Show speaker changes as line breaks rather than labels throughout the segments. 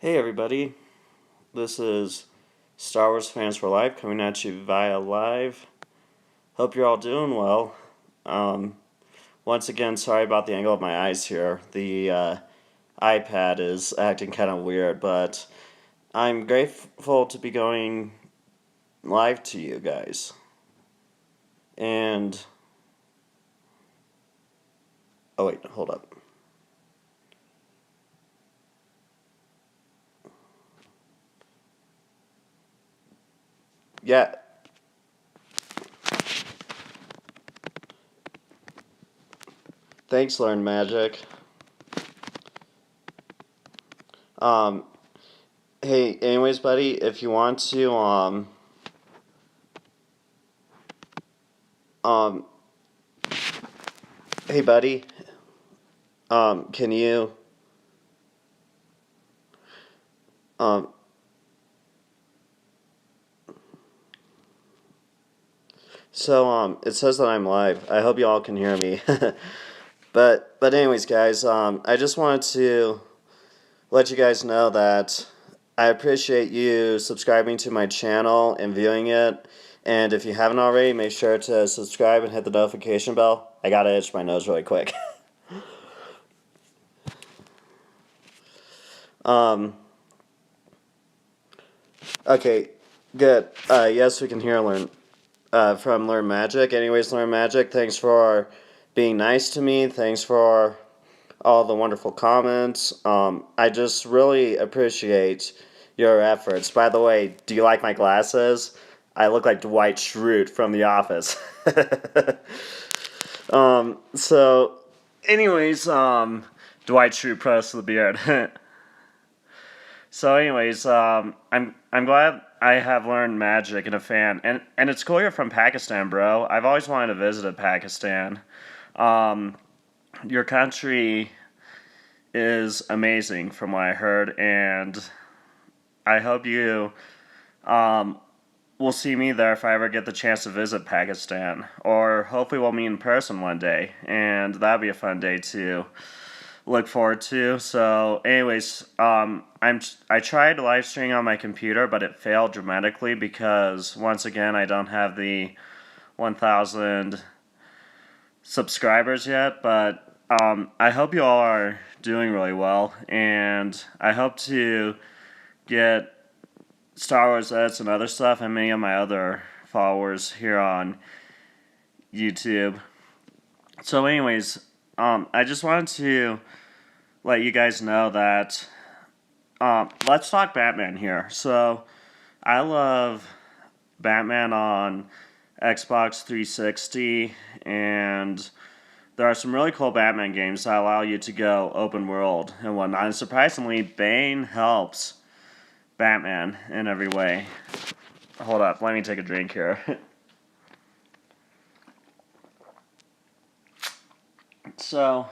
Hey everybody, this is Star Wars Fans for Life coming at you via live. Hope you're all doing well. Um, Once again, sorry about the angle of my eyes here. The iPad is acting kind of weird, but I'm grateful to be going live to you guys. And, oh wait, hold up. Yeah, thanks, Learn Magic. Um, hey, anyways, buddy, if you want to, um, hey, buddy, can you, um, it says that I'm live. I hope you all can hear me. But anyways, guys, I just wanted to let you guys know that I appreciate you subscribing to my channel and viewing it. And if you haven't already, make sure to subscribe and hit the notification bell. I gotta itch my nose really quick. um, okay, good. Yes, we can hear from Learn Magic. Anyways, Learn Magic, thanks for being nice to me. Thanks for all the wonderful comments. I just really appreciate your efforts. By the way, do you like my glasses? I look like Dwight Schrute from The Office. So, anyways, Dwight Schrute press the beard. So, anyways, I'm glad I have learned magic and a fan, and it's cool you're from Pakistan, bro. I've always wanted to visit Pakistan. Um, your country is amazing from what I heard, and I hope you will see me there if I ever get the chance to visit Pakistan, or hopefully we'll meet in person one day, and that'll be a fun day to look forward to. So, anyways, I tried live streaming on my computer, but it failed dramatically because once again I don't have the 1,000 subscribers yet, but I hope you all are doing really well, and I hope to get Star Wars edits and other stuff and many of my other followers here on YouTube. So anyways, I just wanted to let you guys know that let's talk Batman here. So I love Batman on Xbox 360, and there are some really cool Batman games that allow you to go open world and whatnot. And surprisingly, Bane helps Batman in every way. Hold up, let me take a drink here. So,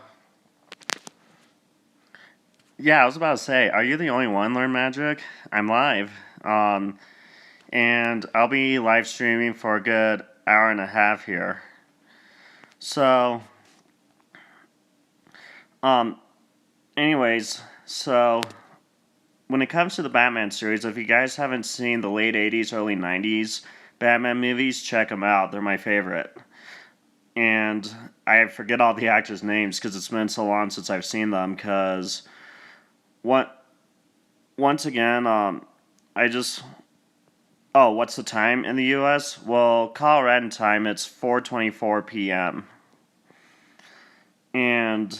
yeah, I was about to say, are you the only one Learn Magic? I'm live. And I'll be live streaming for a good hour and a half here. So, anyways, so when it comes to the Batman series, if you guys haven't seen the late 80s, early 90s Batman movies, check them out. They're my favorite. And I forget all the actors' names because it's been so long since I've seen them. Because once again, I just... Oh, what's the time in the U.S.? Well, Colorado time, it's 4:24 p.m. And...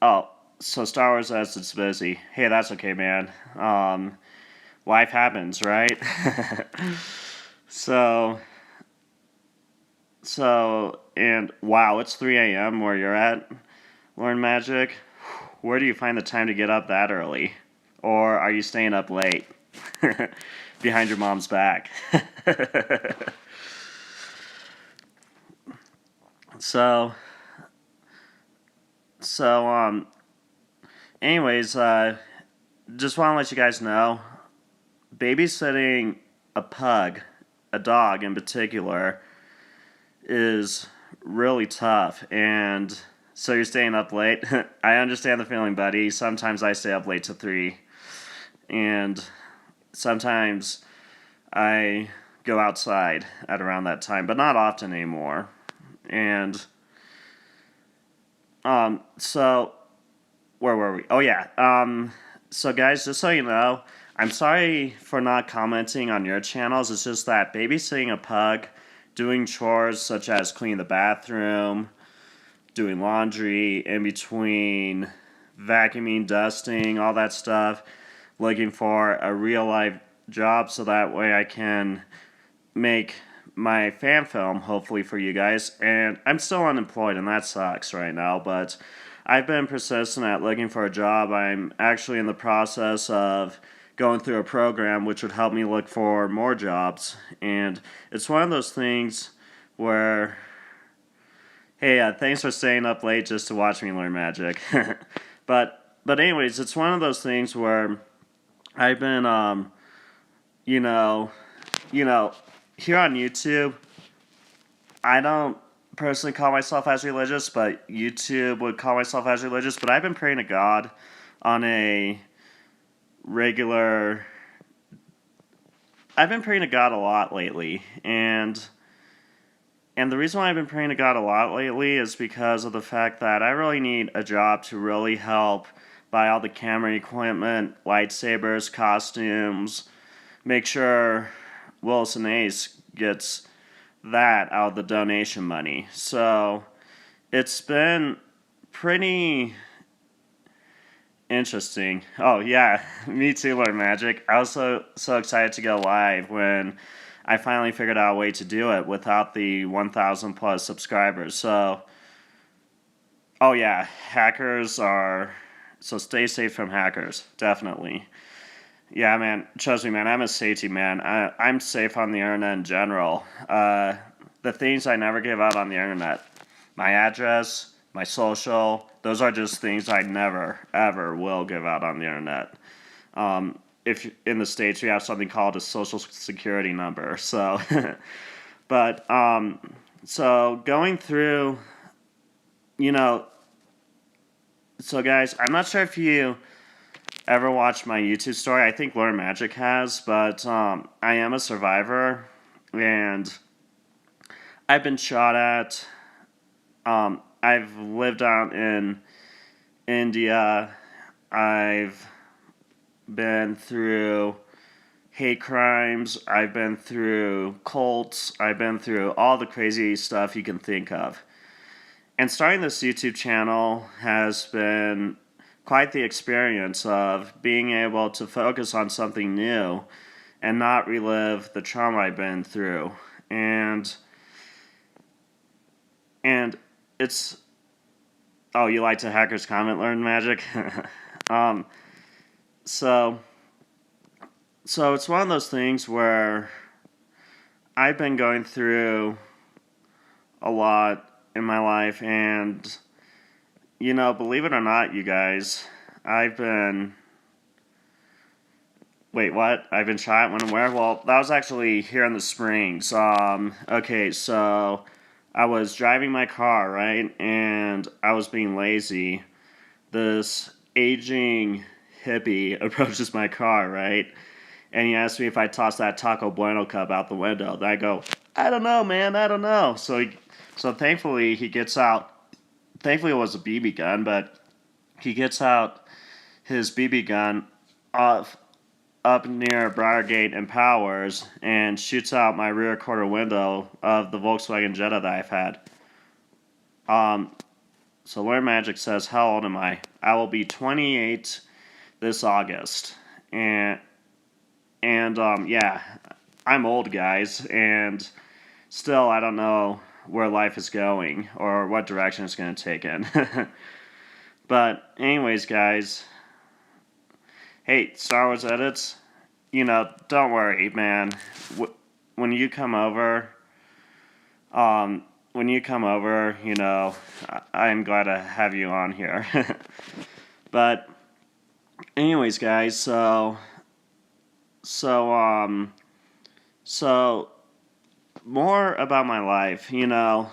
Oh, so Star Wars says it's busy. Hey, that's okay, man. Life happens, right? So, and wow, it's 3 a.m. where you're at, Learn Magic. Where do you find the time to get up that early? Or are you staying up late? Behind your mom's back. So, anyways, just want to let you guys know, babysitting a pug, a dog in particular, is really tough, and so you're staying up late? I understand the feeling, buddy. Sometimes I stay up late to 3, and sometimes I go outside at around that time, but not often anymore. And so where were we? Oh yeah. So guys, just so you know, I'm sorry for not commenting on your channels. It's just that babysitting a pug, doing chores such as cleaning the bathroom, doing laundry, in between vacuuming, dusting, all that stuff, looking for a real life job so that way I can make my fan film, hopefully for you guys. And I'm still unemployed, and that sucks right now, but I've been persistent at looking for a job. I'm actually in the process of going through a program which would help me look for more jobs. And it's one of those things where, hey, thanks for staying up late just to watch me learn magic. but anyways, it's one of those things where I've been, you know, here on YouTube, I don't personally call myself as religious, but YouTube would call myself as religious. But I've been praying to God on a regular. I've been praying to God a lot lately, and the reason why I've been praying to God a lot lately is because of the fact that I really need a job to really help buy all the camera equipment, lightsabers, costumes, make sure Wilson Ace gets that out of the donation money. So it's been pretty interesting. Oh yeah, me too, Lord Magic. I was so excited to go live when I finally figured out a way to do it without the 1,000 plus subscribers. So, oh yeah, hackers are, so stay safe from hackers, definitely. Yeah, man, trust me, man, I'm a safety man. I'm safe on the internet in general. The things I never give out on the internet, my address, my social, those are just things I never, ever will give out on the internet. If in the States we have something called a social security number, so, but, so going through, so guys, I'm not sure if you ever watched my YouTube story. I think Lord Magic has, but I am a survivor, and I've been shot at. I've lived out in India. I've been through hate crimes. I've been through cults. I've been through all the crazy stuff you can think of. And starting this YouTube channel has been quite the experience of being able to focus on something new and not relive the trauma I've been through. And it's, oh, you like to hackers comment, learn magic? So it's one of those things where I've been going through a lot in my life, and believe it or not, you guys, I've been... Wait, what? I've been shot when and where? Well, that was actually here in the Springs. Okay, so I was driving my car, right? And I was being lazy. This aging hippie approaches my car, right? And he asked me if I tossed that Taco Bueno cup out the window. And I go, I don't know, man, I don't know. So thankfully he gets out. Thankfully it was a BB gun, but he gets out his BB gun up near Briargate and Powers and shoots out my rear quarter window of the Volkswagen Jetta that I've had. So Lord Magic says, how old am I? I will be 28 this August. And yeah, I'm old, guys, and still I don't know where life is going or what direction it's going to take in. But anyways, guys, hey, Star Wars Edits, don't worry, man. When you come over, I'm glad to have you on here. But anyways, guys, so more about my life.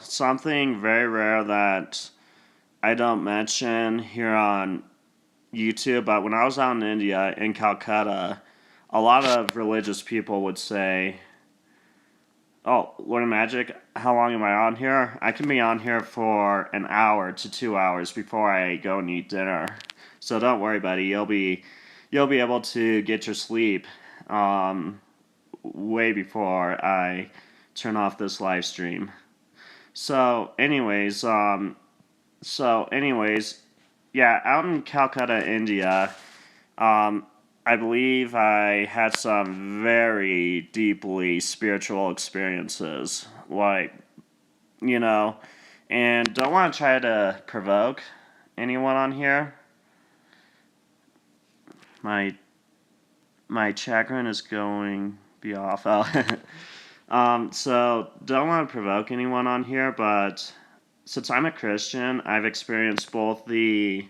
Something very rare that I don't mention here on YouTube, but when I was out in India, in Calcutta, a lot of religious people would say, "Oh, Lord of Magic, how long am I on here? I can be on here for an hour to 2 hours before I go and eat dinner. So don't worry, buddy. You'll be able to get your sleep way before I turn off this live stream." So, anyways, yeah, out in Calcutta, India, um, I believe I had some very deeply spiritual experiences, like, you know, and don't want to try to provoke anyone on here. My chagrin is going be off. Oh. So don't want to provoke anyone on here, but since I'm a Christian, I've experienced both the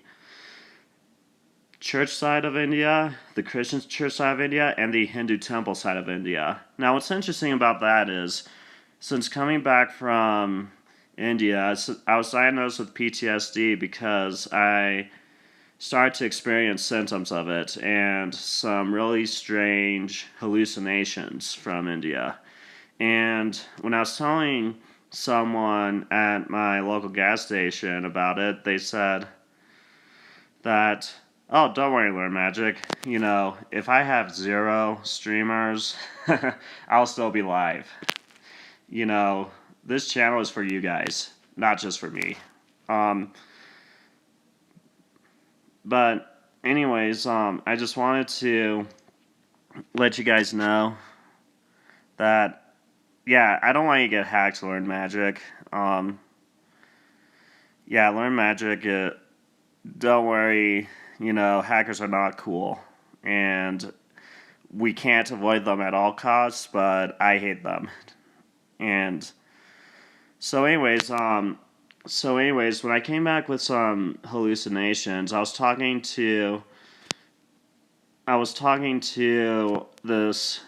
church side of India, the Christian church side of India, and the Hindu temple side of India. Now, what's interesting about that is, since coming back from India, I was diagnosed with PTSD because I started to experience symptoms of it and some really strange hallucinations from India. And when I was telling someone at my local gas station about it, they said that, "Oh, don't worry, Learn Magic. If I have 0 streamers, I'll still be live. This channel is for you guys, not just for me." But anyways, I just wanted to let you guys know that, yeah, I don't want you to get hacked to Learn Magic. Yeah, Learn Magic, don't worry, hackers are not cool. And we can't avoid them at all costs, but I hate them. And so anyways, when I came back with some hallucinations, I was talking to this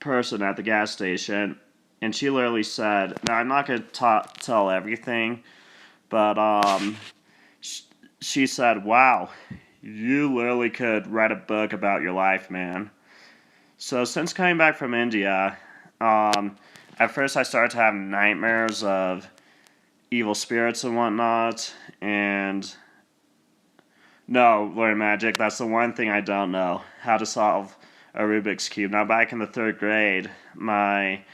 person at the gas station, and she literally said, "Now, I'm not going to tell everything, but she said, 'Wow, you literally could write a book about your life, man.'" So since coming back from India, at first I started to have nightmares of evil spirits and whatnot, and no, Learn Magic, that's the one thing I don't know, how to solve a Rubik's Cube. Now, back in the 3rd grade, my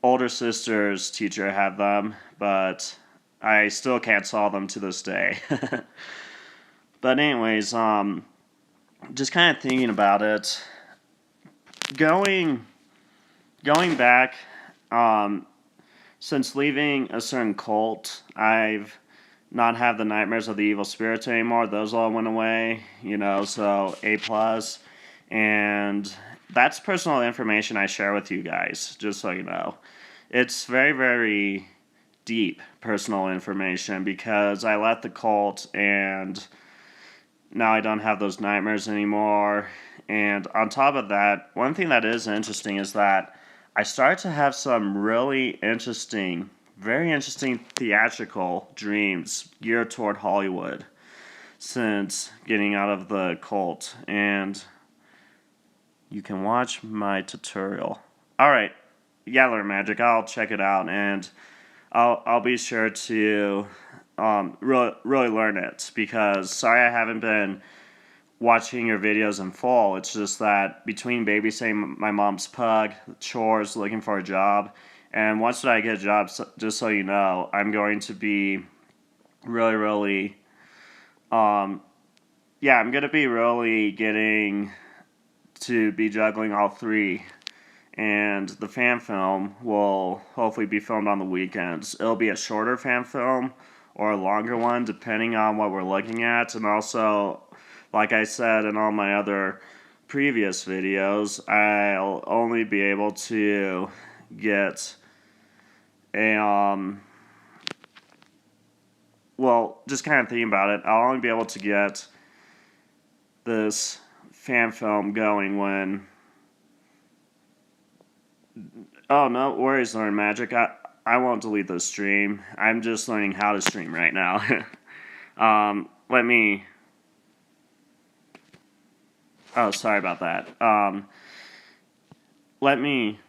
older sister's teacher had them, but I still can't solve them to this day. But anyways, just kind of thinking about it, going back, since leaving a certain cult, I've not had the nightmares of the evil spirits anymore. Those all went away, so A+. And that's personal information I share with you guys, just so you know. It's very, very deep personal information because I left the cult and now I don't have those nightmares anymore. And on top of that, one thing that is interesting is that I started to have some really interesting, very interesting theatrical dreams geared toward Hollywood since getting out of the cult. And you can watch my tutorial. Alright, yeah, Learn Magic, I'll check it out, and I'll be sure to really learn it, because sorry I haven't been watching your videos in full. It's just that between babysitting my mom's pug, chores, looking for a job, and once I get a job, just so you know, I'm going to be really, I'm going to be really getting to be juggling all 3. And the fan film will hopefully be filmed on the weekends. It'll be a shorter fan film or a longer one, depending on what we're looking at. And also, like I said in all my other previous videos, I'll only be able to get a, just kind of thinking about it, I'll only be able to get this fan film going when... Oh, no worries, Learn Magic. I won't delete the stream. I'm just learning how to stream right now. Let me... Oh, sorry about that. Let me...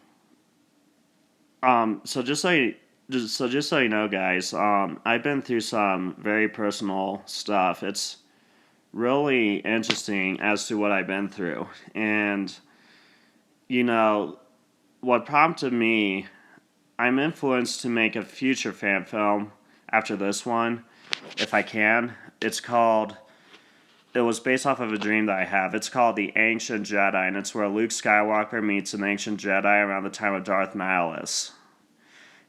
So just so you know, guys, I've been through some very personal stuff. It's really interesting as to what I've been through. And, you know, what prompted me, I'm influenced to make a future fan film after this one, if I can. It was based off of a dream that I have. It's called The Ancient Jedi, and it's where Luke Skywalker meets an ancient Jedi around the time of Darth Malice.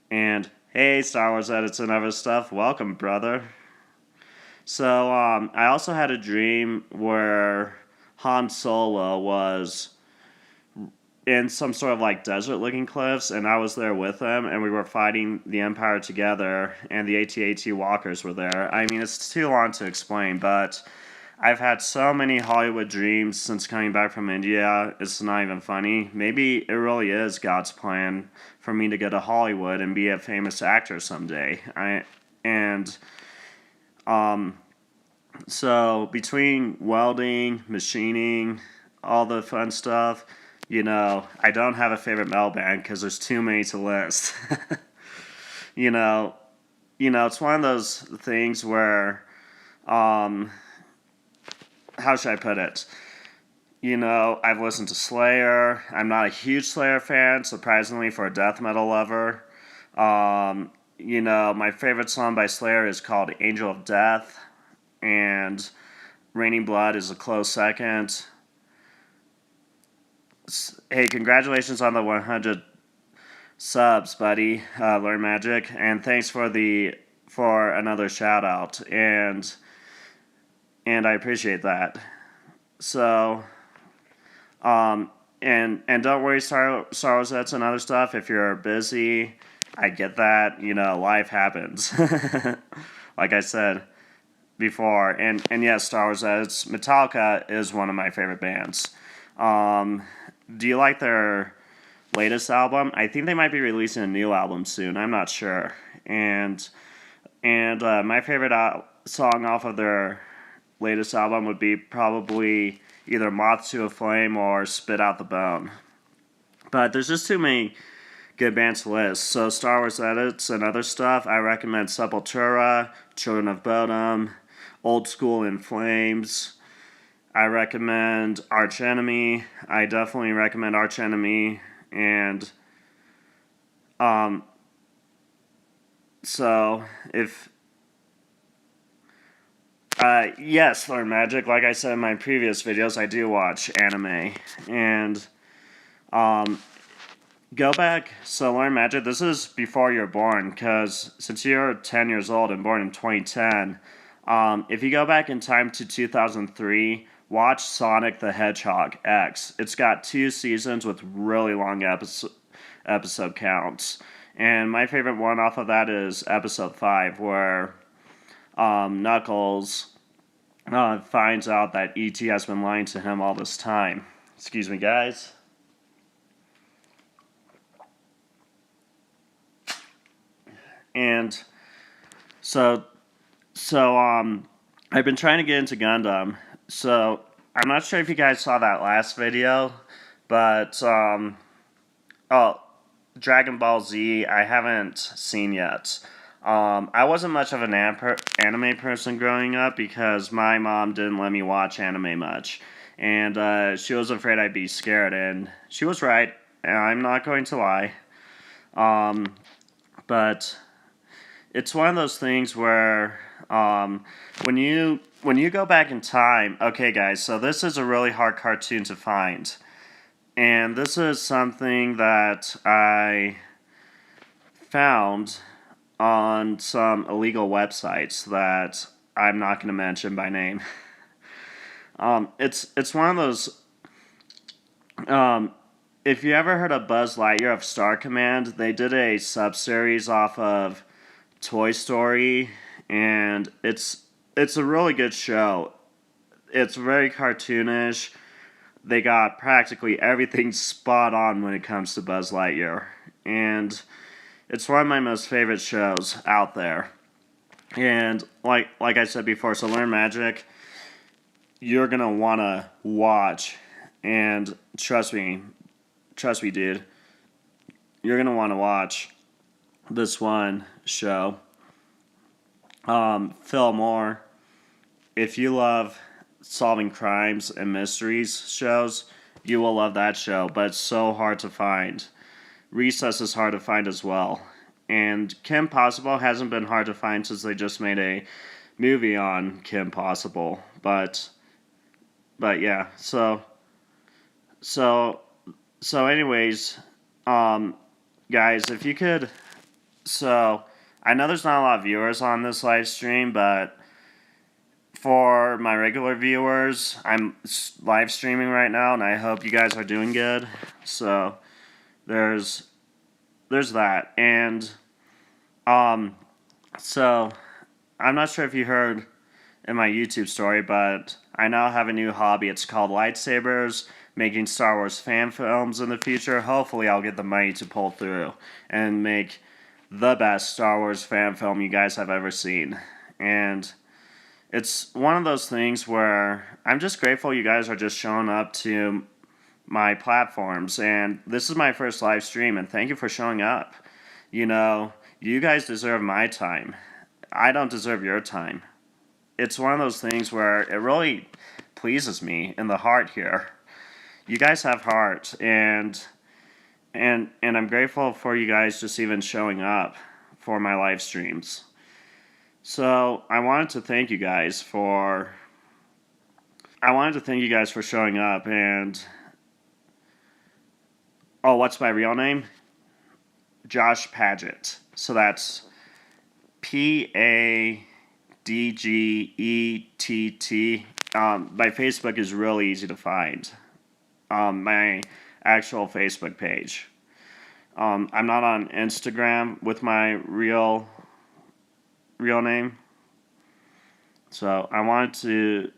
And, hey, Star Wars edits and other stuff, welcome, brother. So, I also had a dream where Han Solo was in some sort of like desert-looking cliffs, and I was there with him, and we were fighting the Empire together, and the AT-AT walkers were there. I mean, it's too long to explain, but I've had so many Hollywood dreams since coming back from India, it's not even funny. Maybe it really is God's plan for me to go to Hollywood and be a famous actor someday. So between welding, machining, all the fun stuff, you know, I don't have a favorite metal band because there's too many to list. you know, it's one of those things where, how should I put it? You know, I've listened to Slayer. I'm not a huge Slayer fan, surprisingly, for a death metal lover. You know, my favorite song by Slayer is called Angel of Death, and Raining Blood is a close second. Hey, congratulations on the 100 subs, buddy, Learn Magic, and thanks for another shout out, and I appreciate that. So, and don't worry, Star Wars That's and other stuff. If you're busy, I get that. You know, life happens. Like I said before, and yes, Star Wars That's Metallica is one of my favorite bands. Do you like their latest album? I think they might be releasing a new album soon. I'm not sure. And my favorite song off of their latest album would be probably either Moth to a Flame or Spit Out the Bone. But there's just too many good bands to list. So Star Wars Edits and other stuff, I recommend Sepultura, Children of Bodom, Old School In Flames. I recommend Arch Enemy. I definitely recommend Arch Enemy. And so if yes, Learn Magic, like I said in my previous videos, I do watch anime. And go back, so Learn Magic, this is before you're born, because since you're 10 years old and born in 2010, if you go back in time to 2003, watch Sonic the Hedgehog X. It's got 2 seasons with really long episode counts. And my favorite one off of that is episode 5, where Knuckles finds out that E.T. has been lying to him all this time. Excuse me, guys. And so I've been trying to get into Gundam. So, I'm not sure if you guys saw that last video, but, Dragon Ball Z, I haven't seen yet. I wasn't much of an anime person growing up because my mom didn't let me watch anime much. And, she was afraid I'd be scared, and she was right, and I'm not going to lie. But it's one of those things where, when you go back in time, okay guys, so this is a really hard cartoon to find. And this is something that I found on some illegal websites that I'm not going to mention by name. It's one of those, if you ever heard of Buzz Lightyear of Star Command, they did a sub-series off of Toy Story, and it's a really good show. It's very cartoonish. They got practically everything spot on when it comes to Buzz Lightyear. And it's one of my most favorite shows out there. And like I said before, so Learn Magic, you're gonna wanna watch, and trust me, dude, you're gonna wanna watch this one show. Phil Moore, if you love solving crimes and mysteries shows, you will love that show, but it's so hard to find. Recess is hard to find as well. And Kim Possible hasn't been hard to find since they just made a movie on Kim Possible. But yeah, so anyways, guys, if you could, so I know there's not a lot of viewers on this live stream, but for my regular viewers, I'm live streaming right now, and I hope you guys are doing good. So there's that. And so I'm not sure if you heard in my YouTube story, but I now have a new hobby. It's called lightsabers, making Star Wars fan films in the future. Hopefully I'll get the money to pull through and make the best Star Wars fan film you guys have ever seen. And it's one of those things where I'm just grateful you guys are just showing up to my platforms. And this is my first live stream, and thank you for showing up. You know, you guys deserve my time. I don't deserve your time. It's one of those things where it really pleases me in the heart here. You guys have heart, and I'm grateful for you guys just even showing up for my live streams. So I wanted to thank you guys for showing up. And oh, what's my real name? Josh Paget. So that's Paddgett. My Facebook is really easy to find. My actual Facebook page. I'm not on Instagram with my real name. So I wanted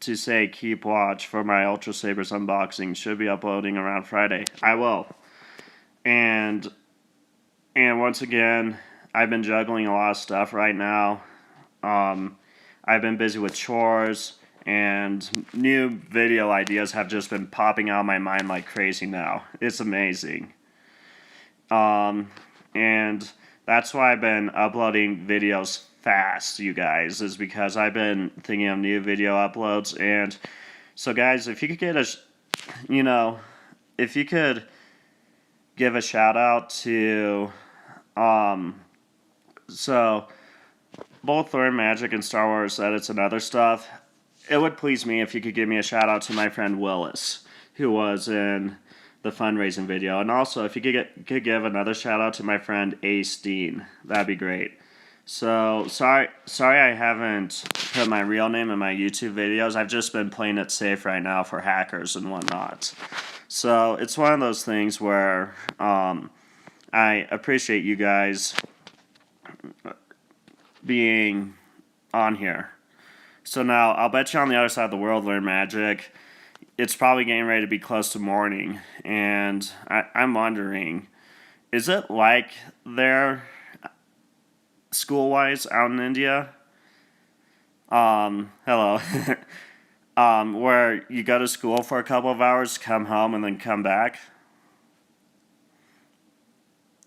to say keep watch for my Ultra Sabers unboxing. Should be uploading around Friday. I will. And once again, I've been juggling a lot of stuff right now. I've been busy with chores, and new video ideas have just been popping out of my mind like crazy now. It's amazing. And that's why I've been uploading videos fast, you guys, is because I've been thinking of new video uploads. And so, guys, if you could if you could give a shout out to, so both Learn Magic and Star Wars Edits and other stuff, it would please me if you could give me a shout out to my friend Willis, who was in the fundraising video. And also, if you could give another shout out to my friend Ace Dean, that'd be great. So, sorry I haven't put my real name in my YouTube videos. I've just been playing it safe right now for hackers and whatnot. So, it's one of those things where I appreciate you guys being on here. So now, I'll bet you on the other side of the world, Learn Magic, it's probably getting ready to be close to morning, and I'm wondering, is it like there school-wise out in India? Hello. Where you go to school for a couple of hours, come home, and then come back?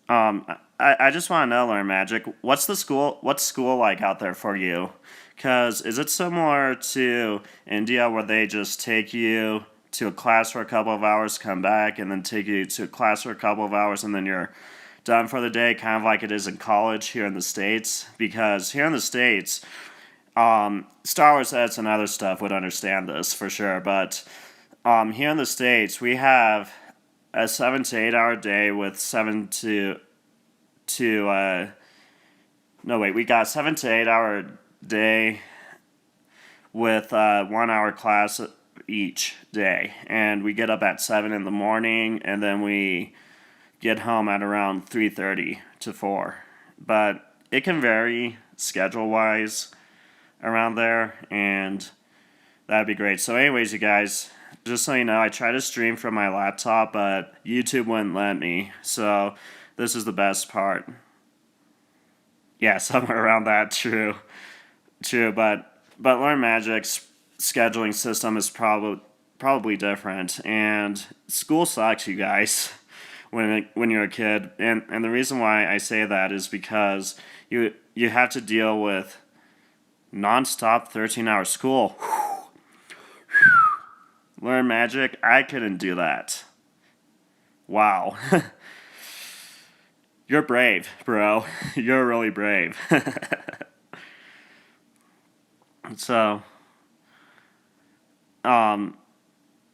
I just want to know, Learn Magic, what's school like out there for you? Because is it similar to India where they just take you to a class for a couple of hours, come back, and then take you to a class for a couple of hours, and then you're done for the day, kind of like it is in college here in the States? Because here in the States, Star Wars Edits and other stuff would understand this for sure, but here in the States, we have a 7 to 8 hour day with we got a 7 to 8 hour day with 1 hour class each day, and we get up at 7 in the morning, and then we get home at around 3:30 to 4. But it can vary schedule wise around there, and that'd be great. So anyways, you guys, just so you know, I tried to stream from my laptop, but YouTube wouldn't let me. So This is the best part. Yeah, somewhere around that. True. But Learn Magic's scheduling system is probably different, and school sucks, you guys. When you're a kid, and the reason why I say that is because you have to deal with nonstop 13-hour school. Learn Magic, I couldn't do that. Wow. You're brave, bro. You're really brave. So, um,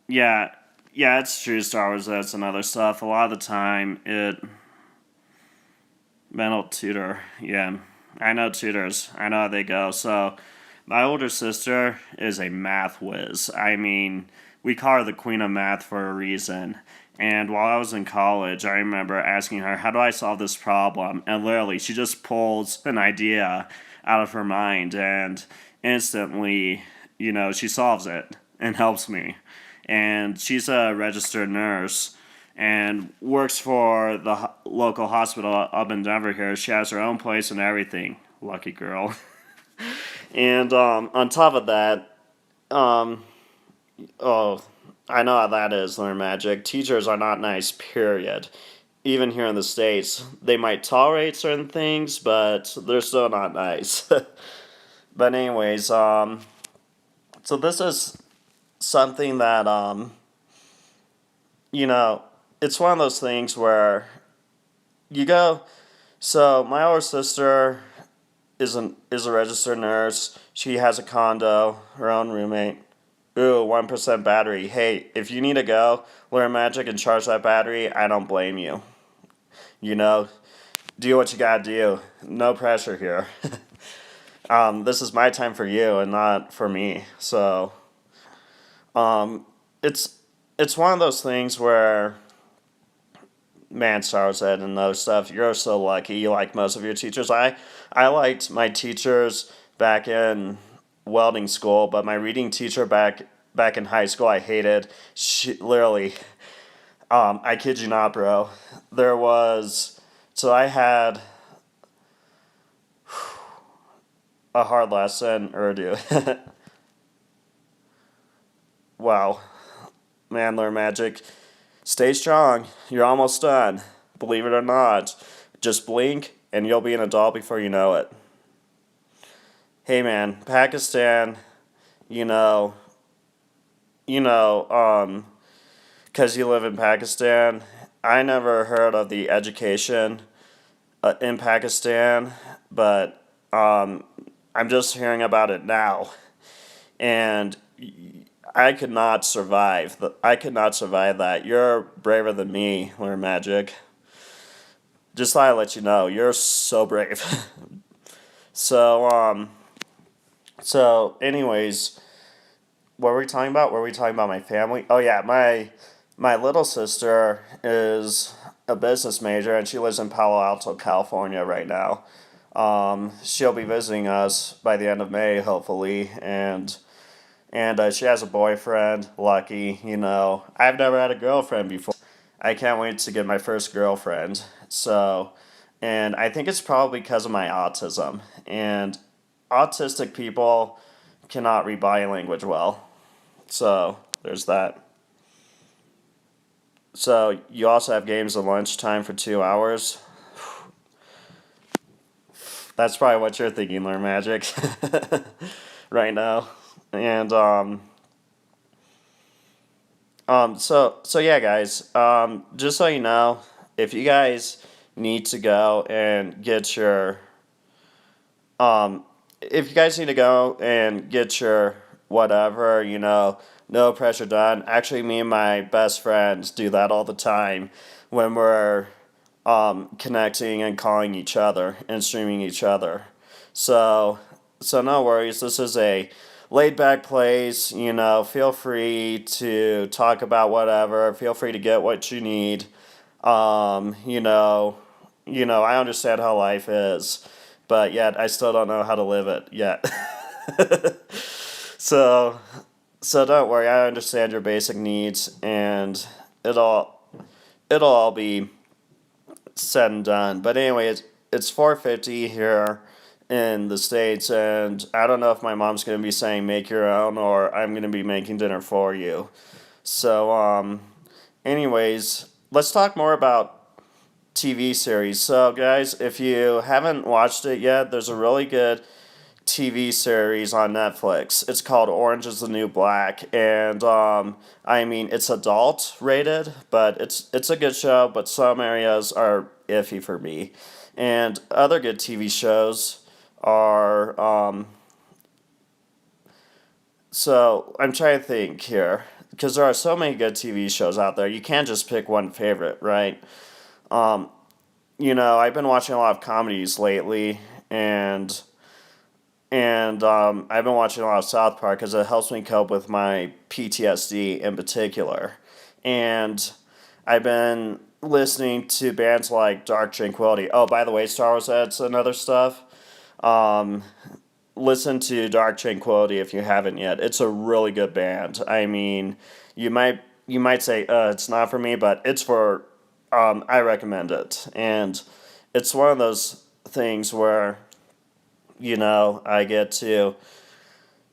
yeah, it's true. Star Wars, that's another stuff. A lot of the time, mental tutor. Yeah, I know tutors. I know how they go. So, my older sister is a math whiz. I mean, we call her the queen of math for a reason. And while I was in college, I remember asking her, how do I solve this problem? And literally, she just pulls an idea out of her mind and instantly, she solves it and helps me. And she's a registered nurse and works for the local hospital up in Denver here. She has her own place and everything. Lucky girl. And on top of that, oh, I know how that is, Learn Magic. Teachers are not nice, period. Even here in the States, they might tolerate certain things, but they're still not nice. But anyways, so this is something that, it's one of those things where you go, so my older sister is a registered nurse. She has a condo, her own roommate. Ooh, 1% battery. Hey, if you need to go, learn magic and charge that battery, I don't blame you. Do what you gotta do. No pressure here. This is my time for you and not for me. So, it's one of those things where, man, Star Wars Ed and other stuff, you're so lucky. You like most of your teachers. I liked my teachers back in welding school, but my reading teacher back in high school I hated. She literally, I kid you not, bro. So I had a hard lesson, Urdu. Wow, man, Learn Magic. Stay strong. You're almost done. Believe it or not, just blink and you'll be an adult before you know it. Hey, man, Pakistan, you know, because you live in Pakistan, I never heard of the education in Pakistan, but I'm just hearing about it now, and I could not survive. I could not survive that. You're braver than me, Learn Magic. Just thought I'd let you know, you're so brave. So, anyways, what were we talking about? Were we talking about my family? Oh yeah, my little sister is a business major and she lives in Palo Alto, California right now. She'll be visiting us by the end of May, hopefully, and she has a boyfriend. Lucky, I've never had a girlfriend before. I can't wait to get my first girlfriend. So, and I think it's probably because of my autism. And autistic people cannot read body language well. So, there's that. So, you also have games at lunchtime for 2 hours. That's probably what you're thinking, Learn Magic, right now. And, so yeah, guys, just so you know, if you guys need to go and get your, if you guys need to go and get your whatever, no pressure done. Actually, me and my best friends do that all the time when we're connecting and calling each other and streaming each other. So no worries. This is a laid back place. Feel free to talk about whatever. Feel free to get what you need. I understand how life is, but yet I still don't know how to live it yet. so don't worry. I understand your basic needs, and it'll all be said and done. But anyway, it's 4:50 here in the States, and I don't know if my mom's gonna be saying make your own or I'm gonna be making dinner for you. So anyways, let's talk more about TV series. So guys, if you haven't watched it yet, there's a really good TV series on Netflix. It's called Orange is the New Black, and I mean it's adult rated, but it's a good show. But some areas are iffy for me, and other good TV shows are. So I'm trying to think here because there are so many good TV shows out there. You can't just pick one favorite, right? Um, I've been watching a lot of comedies lately, and I've been watching a lot of South Park because it helps me cope with my PTSD in particular. And I've been listening to bands like Dark Tranquility. Oh, by the way, Star Wars Ads and other stuff. Um, Listen to Dark Tranquility if you haven't yet. It's a really good band. I mean, you might say it's not for me, but it's for. I recommend it, and it's one of those things where I get to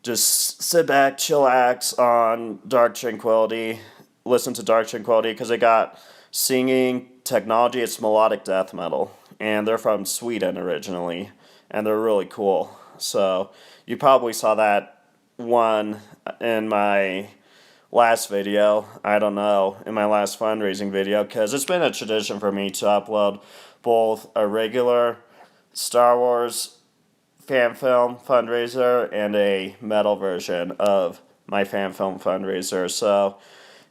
just sit back, chillax on Dark Tranquility, listen to Dark Tranquility because they got singing technology. It's melodic death metal, and they're from Sweden originally, and they're really cool. So you probably saw that one in my last video. I don't know, in my last fundraising video, because it's been a tradition for me to upload both a regular Star Wars fan film fundraiser and a metal version of my fan film fundraiser. So,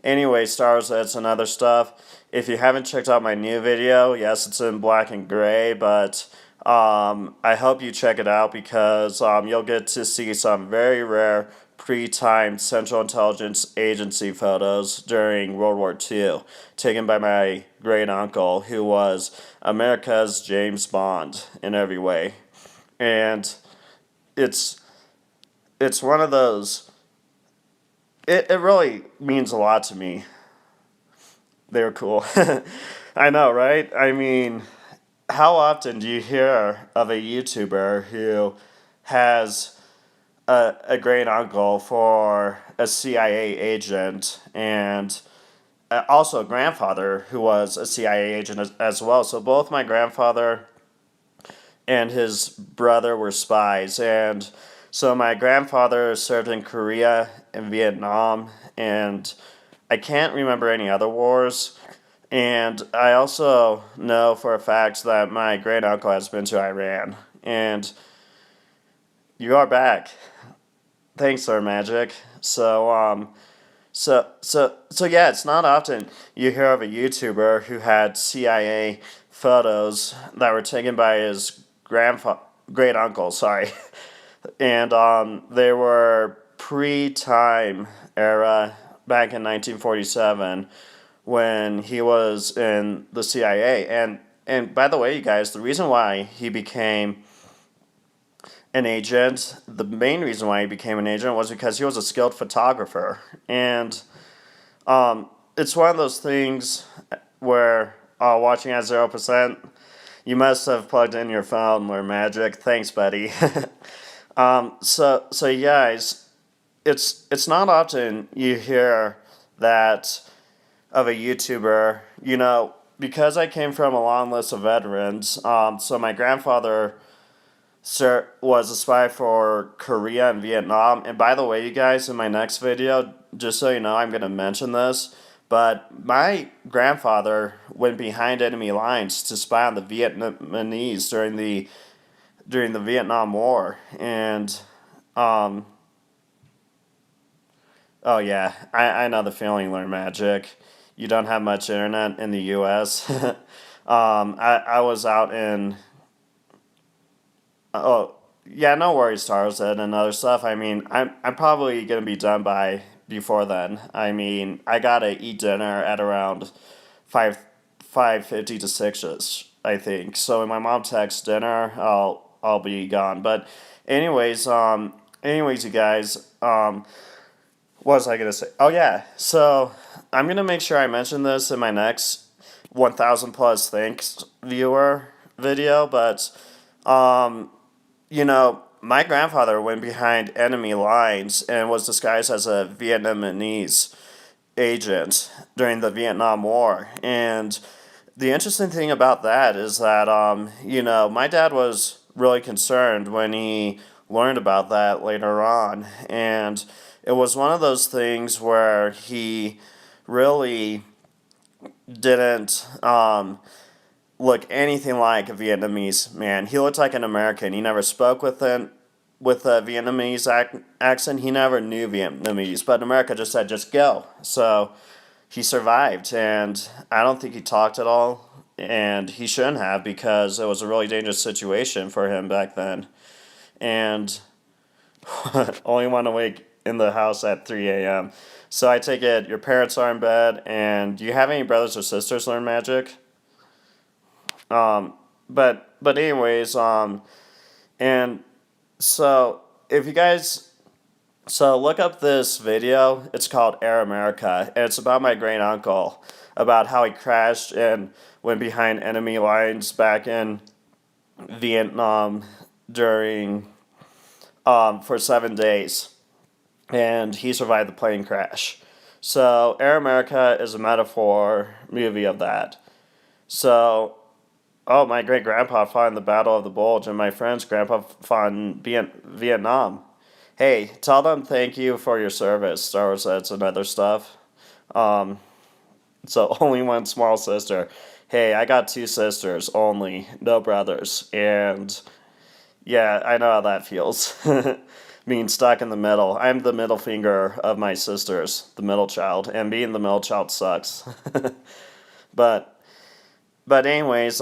anyway, Star Wars, that's another stuff. If you haven't checked out my new video, yes, it's in black and gray, but I hope you check it out because you'll get to see some very rare pre-timed Central Intelligence Agency photos during World War II, taken by my great uncle, who was America's James Bond in every way. And it's one of those. It really means a lot to me. They were cool. I know, right? I mean, how often do you hear of a YouTuber who has a great uncle for a CIA agent and also a grandfather who was a CIA agent as well? So both my grandfather and his brother were spies. And so my grandfather served in Korea and Vietnam, and I can't remember any other wars. And I also know for a fact that my great uncle has been to Iran. And you are back. Thanks, Sir Magic. So yeah, it's not often you hear of a YouTuber who had CIA photos that were taken by his great uncle, sorry. And they were pre-time era back in 1947 when he was in the CIA. And by the way, you guys, the reason why he became an agent, the main reason why he became an agent was because he was a skilled photographer. And it's one of those things where watching at 0%, you must have plugged in your phone or magic. Thanks, buddy. So you guys, it's not often you hear that of a YouTuber, because I came from a long list of veterans. So my grandfather was a spy for Korea and Vietnam. And by the way, you guys, in my next video, just so you know, I'm going to mention this, but my grandfather went behind enemy lines to spy on the Vietnamese during the Vietnam War. And oh yeah, I know the feeling, Learn Magic. You don't have much internet in the U.S. I was out in. Oh yeah, no worries, Tarzan and other stuff. I mean, I'm probably gonna be done by before then. I mean, I gotta eat dinner at around 5:50 to 6ish, I think. So when my mom texts dinner, I'll be gone. But anyways, you guys, what was I gonna say? Oh yeah, so I'm gonna make sure I mention this in my next 1,000 plus thanks viewer video, but my grandfather went behind enemy lines and was disguised as a Vietnamese agent during the Vietnam War. And the interesting thing about that is that, my dad was really concerned when he learned about that later on. And it was one of those things where he really didn't look anything like a Vietnamese man. He looked like an American. He never spoke with a Vietnamese accent. He never knew Vietnamese, but America just said, just go. So he survived, and I don't think he talked at all, and he shouldn't have, because it was a really dangerous situation for him back then. And only one awake in the house at 3 a.m. So I take it your parents are in bed, and do you have any brothers or sisters learn magic? But anyways, and so if you guys, so look up this video. It's called Air America, and it's about my great uncle, about how he crashed and went behind enemy lines back in Vietnam during for 7 days, and he survived the plane crash. So Air America is a metaphor movie of that. So, oh, my great grandpa fought in the Battle of the Bulge, and my friend's grandpa fought in Vietnam. Hey, tell them thank you for your service, Star Wars Sets and other stuff. Um, so only one small sister. Hey, I got two sisters only, no brothers, and yeah, I know how that feels. Being stuck in the middle. I'm the middle finger of my sisters, the middle child, and being the middle child sucks. But but anyways,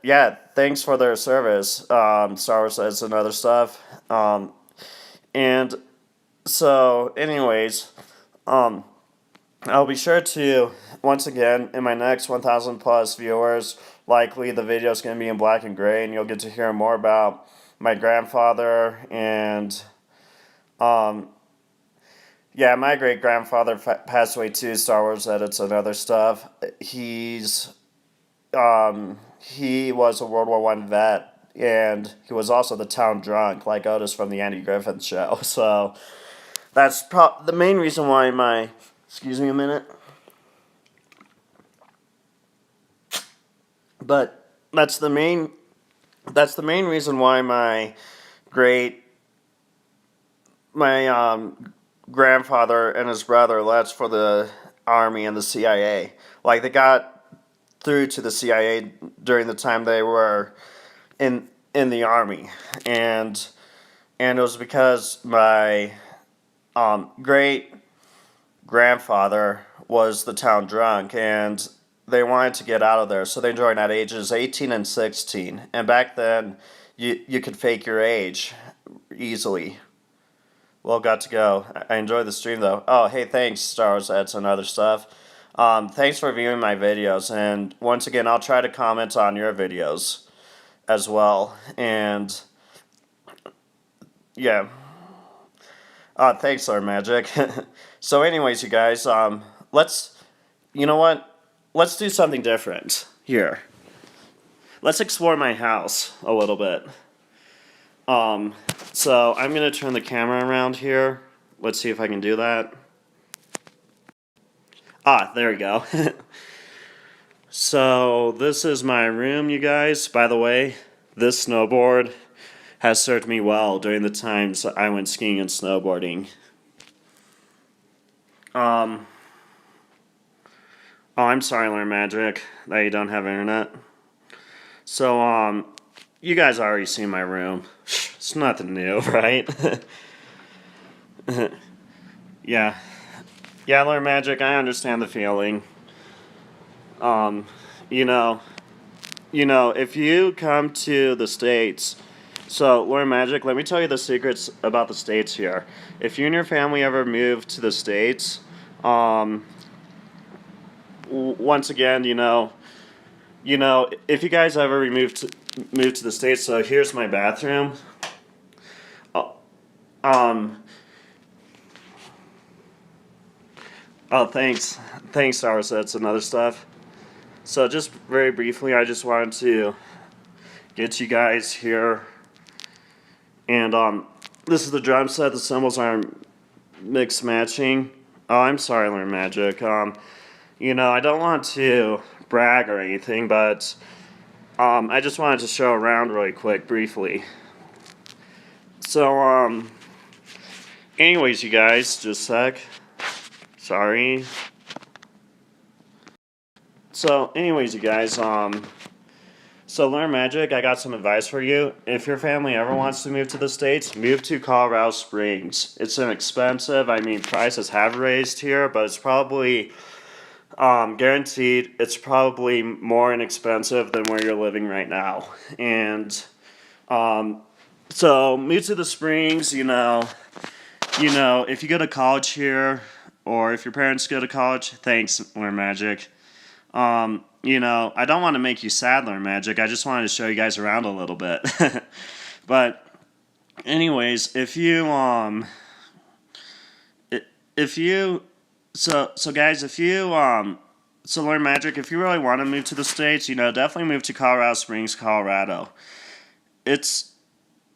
yeah, thanks for their service, Star Wars says and other stuff. And so, anyways, I'll be sure to, once again, in my next 1,000 plus viewers, likely the video is going to be in black and gray, and you'll get to hear more about my grandfather and, yeah, my great grandfather passed away too, Star Wars edits and other stuff. He was a World War One vet, and he was also the town drunk, like Otis from the Andy Griffith Show. So that's the main reason why my, excuse me a minute, but that's the main reason why great my grandfather and his brother left for the Army and the CIA. Like, they got through to the CIA during the time they were in the Army, and it was because my great grandfather was the town drunk, and they wanted to get out of there, so they joined at ages 18 and 16. And back then, you could fake your age easily. Well, got to go. I enjoyed the stream, though. Oh, hey, thanks, Star Wars Eds and other stuff. Thanks for viewing my videos, and once again, I'll try to comment on your videos as well. And yeah, thanks, Lord Magic. So, anyways, you guys, you know what? Let's do something different here. Let's explore my house a little bit. So I'm gonna turn the camera around here. Let's see if I can do that. Ah, there we go. So this is my room, you guys. By the way, this snowboard has served me well during the times I went skiing and snowboarding. Oh, I'm sorry, Learn Magic, that you don't have internet. So, you guys already seen my room. It's nothing new, right? Yeah. Yeah, Learn Magic, I understand the feeling. You know, if you come to the States, so Learn Magic, let me tell you the secrets about the States here. If you and your family ever move to the States, once again, if you guys ever move to the States, so here's my bathroom. Oh, thanks. thanks, Star Sets and other stuff. So just very briefly, I just wanted to get you guys here, and this is the drum set. The cymbals are mix matching. Oh, I'm sorry, Learn Magic. I don't want to brag or anything, but I just wanted to show around really quick, briefly. So, anyways, you guys, just a sec. Sorry. So, anyways, you guys, so Learn Magic, I got some advice for you. If your family ever wants to move to the States, move to Colorado Springs. It's inexpensive. I mean, prices have raised here, but it's probably guaranteed it's probably more inexpensive than where you're living right now. And so move to the Springs, if you go to college here, or if your parents go to college, thanks, Learn Magic. I don't want to make you sad, Learn Magic. I just wanted to show you guys around a little bit. But anyways, so Learn Magic, if you really want to move to the States, definitely move to Colorado Springs, Colorado. The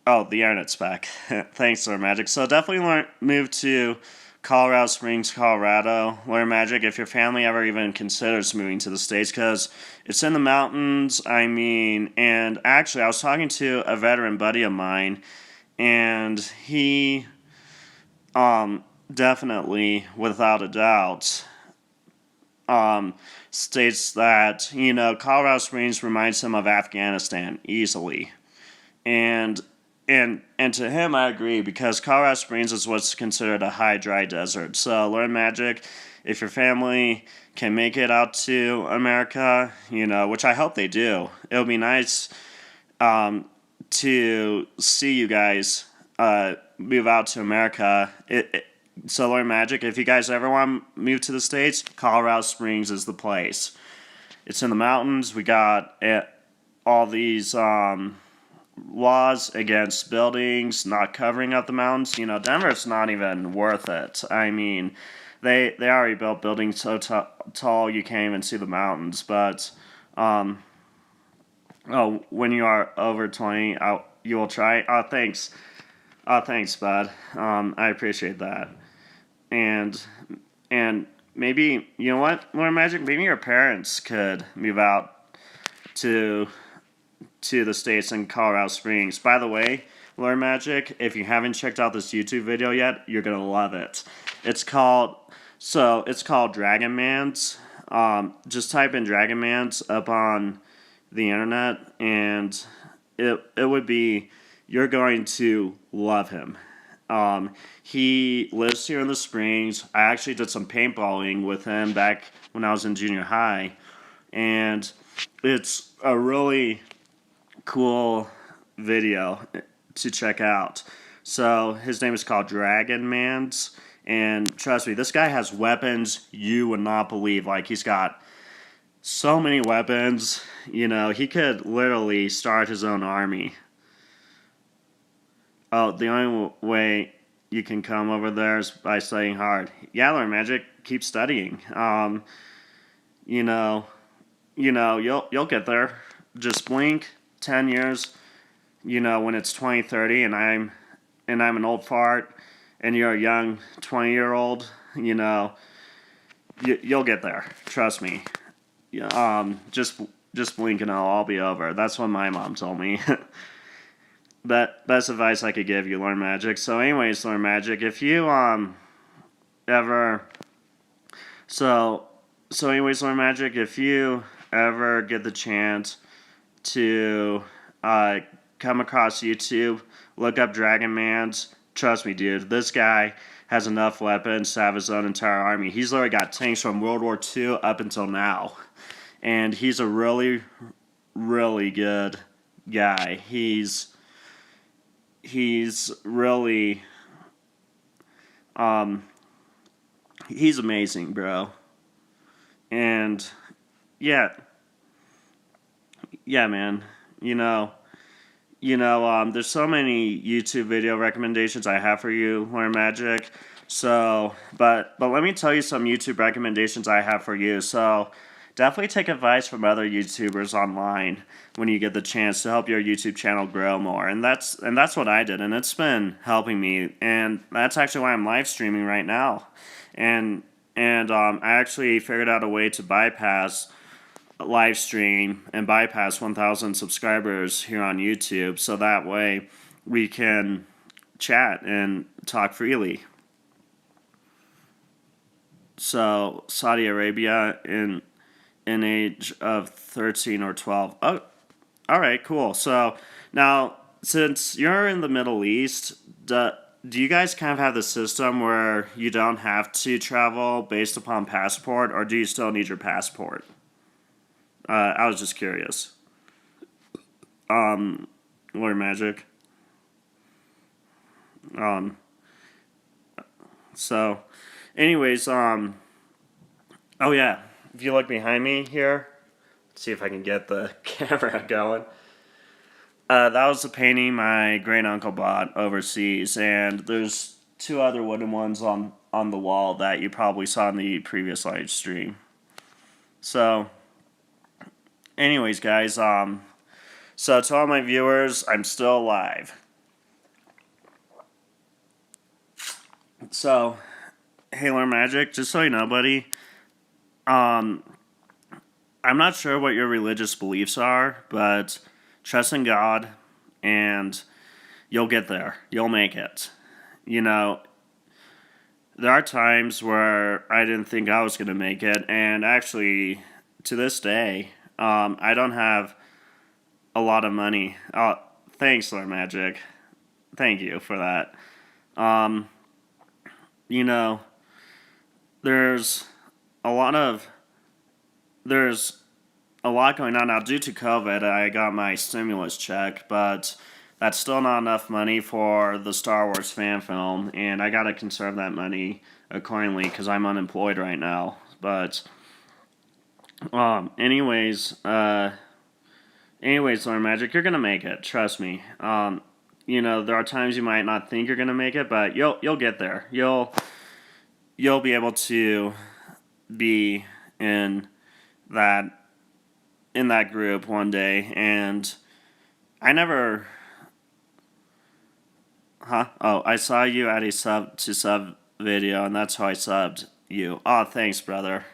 internet's back. Thanks, Learn Magic. So definitely move to Colorado Springs, Colorado. Learn Magic if your family ever even considers moving to the States, because it's in the mountains. And actually, I was talking to a veteran buddy of mine, and he definitely, without a doubt, states that, Colorado Springs reminds him of Afghanistan easily. And to him, I agree, because Colorado Springs is what's considered a high, dry desert. So Learn Magic, if your family can make it out to America, which I hope they do, it'll be nice to see you guys move out to America. So Learn Magic, if you guys ever want to move to the States, Colorado Springs is the place. It's in the mountains. We got all these laws against buildings not covering up the mountains. Denver's not even worth it. I mean, they already built buildings so tall you can't even see the mountains. But when you are over 20, you will try. Thanks, bud. I appreciate that. And maybe, you know what, Learn Magic, maybe your parents could move out to the States in Colorado Springs. By the way, Learn Magic, if you haven't checked out this YouTube video yet, you're going to love it. It's called Dragon Mans. Just type in Dragon Mans up on the internet, and it would be, you're going to love him. He lives here in the Springs. I actually did some paintballing with him back when I was in junior high, and it's a really cool video to check out. So his name is called Dragon Mans, and trust me, this guy has weapons you would not believe. Like, he's got so many weapons. He could literally start his own army. Oh, the only way you can come over there is by studying hard. Yeah, Learn Magic, keep studying. You'll get there. Just blink. 10 years, when it's 2030, and I'm an old fart, and you're a young 20-year-old, you'll get there. Trust me. Just blink and it'll all be over. That's what my mom told me. Best advice I could give you, Learn Magic. So anyways, Learn Magic, if you ever Learn Magic, if you ever get the chance to come across YouTube, look up Dragon Mans. Trust me, dude, this guy has enough weapons to have his own entire army. He's literally got tanks from World War II up until now. And he's a really, really good guy. He's really, he's amazing, bro. And, yeah, man, there's so many YouTube video recommendations I have for you, Learn Magic. So, but let me tell you some YouTube recommendations I have for you. So, definitely take advice from other YouTubers online when you get the chance to help your YouTube channel grow more. And that's what I did, and it's been helping me. And that's actually why I'm live streaming right now. And I actually figured out a way to bypass live stream and bypass 1,000 subscribers here on YouTube, so that way we can chat and talk freely. So Saudi Arabia in an age of 13 or 12. Oh, all right, cool. So now, since you're in the Middle East, do you guys kind of have the system where you don't have to travel based upon passport, or do you still need your passport? I was just curious. Lord Magic. So, anyways, oh yeah, if you look behind me here, let's see if I can get the camera going. That was a painting my great uncle bought overseas, and there's two other wooden ones on the wall that you probably saw in the previous live stream. So, anyways, guys, so to all my viewers, I'm still alive. So, hey, Learn Magic, just so you know, buddy, I'm not sure what your religious beliefs are, but trust in God, and you'll get there. You'll make it. There are times where I didn't think I was going to make it, and actually, to this day, I don't have a lot of money. Thanks, Lord Magic. Thank you for that. There's a lot going on now. Due to COVID, I got my stimulus check, but that's still not enough money for the Star Wars fan film, and I gotta conserve that money accordingly because I'm unemployed right now. But, anyways, Learn Magic, you're gonna make it. Trust me. There are times you might not think you're gonna make it, but you'll get there. You'll be able to be in that group one day. And I never, I saw you at a sub to sub video, and that's how I subbed you. Oh, thanks, brother.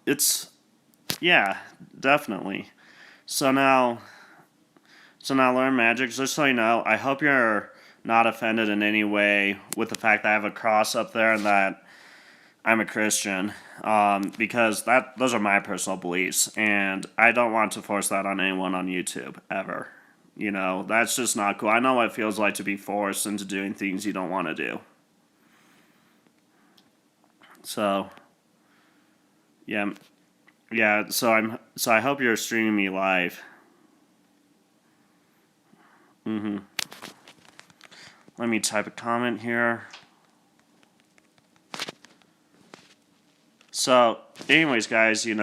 It's, yeah, definitely. So now, Learn Magic, just so you know, I hope you're not offended in any way with the fact that I have a cross up there and that I'm a Christian, because those are my personal beliefs, and I don't want to force that on anyone on YouTube, ever. That's just not cool. I know what it feels like to be forced into doing things you don't want to do. So, yeah, so I hope you're streaming me live. Let me type a comment here. So, anyways, guys, hold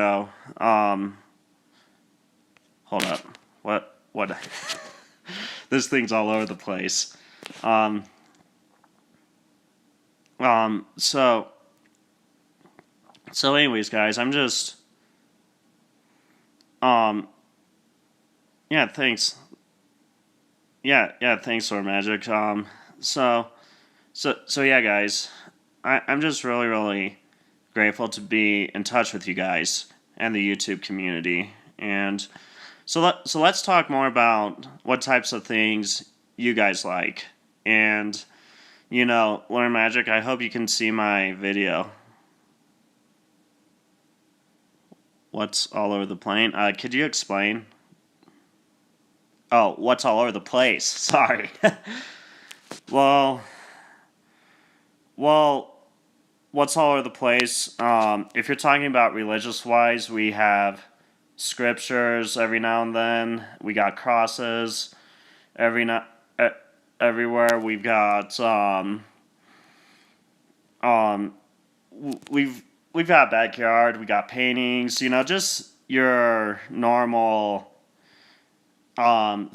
up. What? This thing's all over the place. So anyways, guys, I'm just, yeah, thanks. Yeah, thanks, Sword Magic. So yeah, guys, I'm just really, really grateful to be in touch with you guys and the YouTube community. And so let's talk more about what types of things you guys like. And, Learn Magic, I hope you can see my video. What's all over the plane? Could you explain? Oh, what's all over the place? Sorry. Well, what's all over the place? If you're talking about religious-wise, we have scriptures every now and then. We got crosses everywhere. We've got we've got backyard. We got paintings. your normal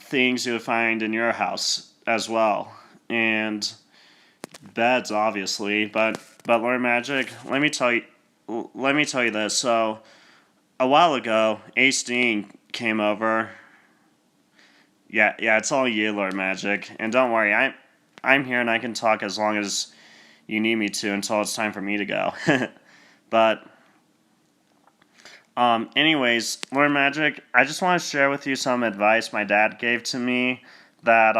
things you would find in your house as well, and beds, obviously. But Lord Magic, let me tell you this. So a while ago, Ace Dean came over. Yeah, it's all you, Lord Magic, and don't worry, I'm here and I can talk as long as you need me to until it's time for me to go. But anyways, Lord Magic, I just want to share with you some advice my dad gave to me that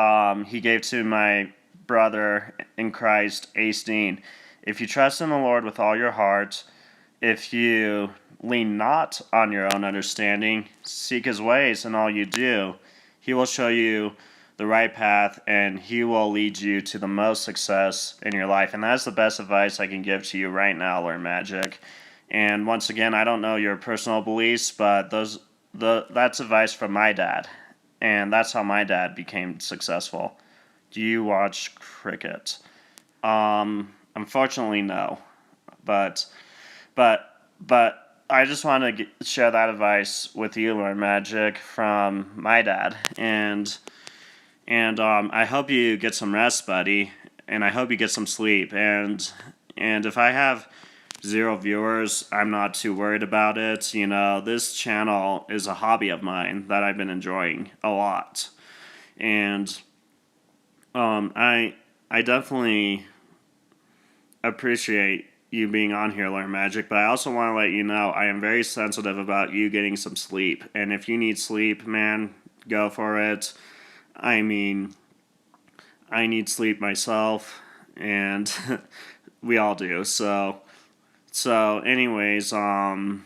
he gave to my brother in Christ, Ace Dean. If you trust in the Lord with all your heart, if you lean not on your own understanding, seek his ways in all you do, he will show you the right path and he will lead you to the most success in your life. And that's the best advice I can give to you right now, Lord Magic. And once again, I don't know your personal beliefs, but that's advice from my dad. And that's how my dad became successful. Do you watch cricket? Unfortunately, no. But but I just want to share that advice with you, Lord Magic, from my dad. And I hope you get some rest, buddy. And I hope you get some sleep. And if I have 0 viewers, I'm not too worried about it. You know, this channel is a hobby of mine that I've been enjoying a lot. And I definitely appreciate you being on here, Learn Magic, but I also want to let you know I am very sensitive about you getting some sleep. And if you need sleep, man, go for it. I mean, I need sleep myself, and we all do. So anyways, so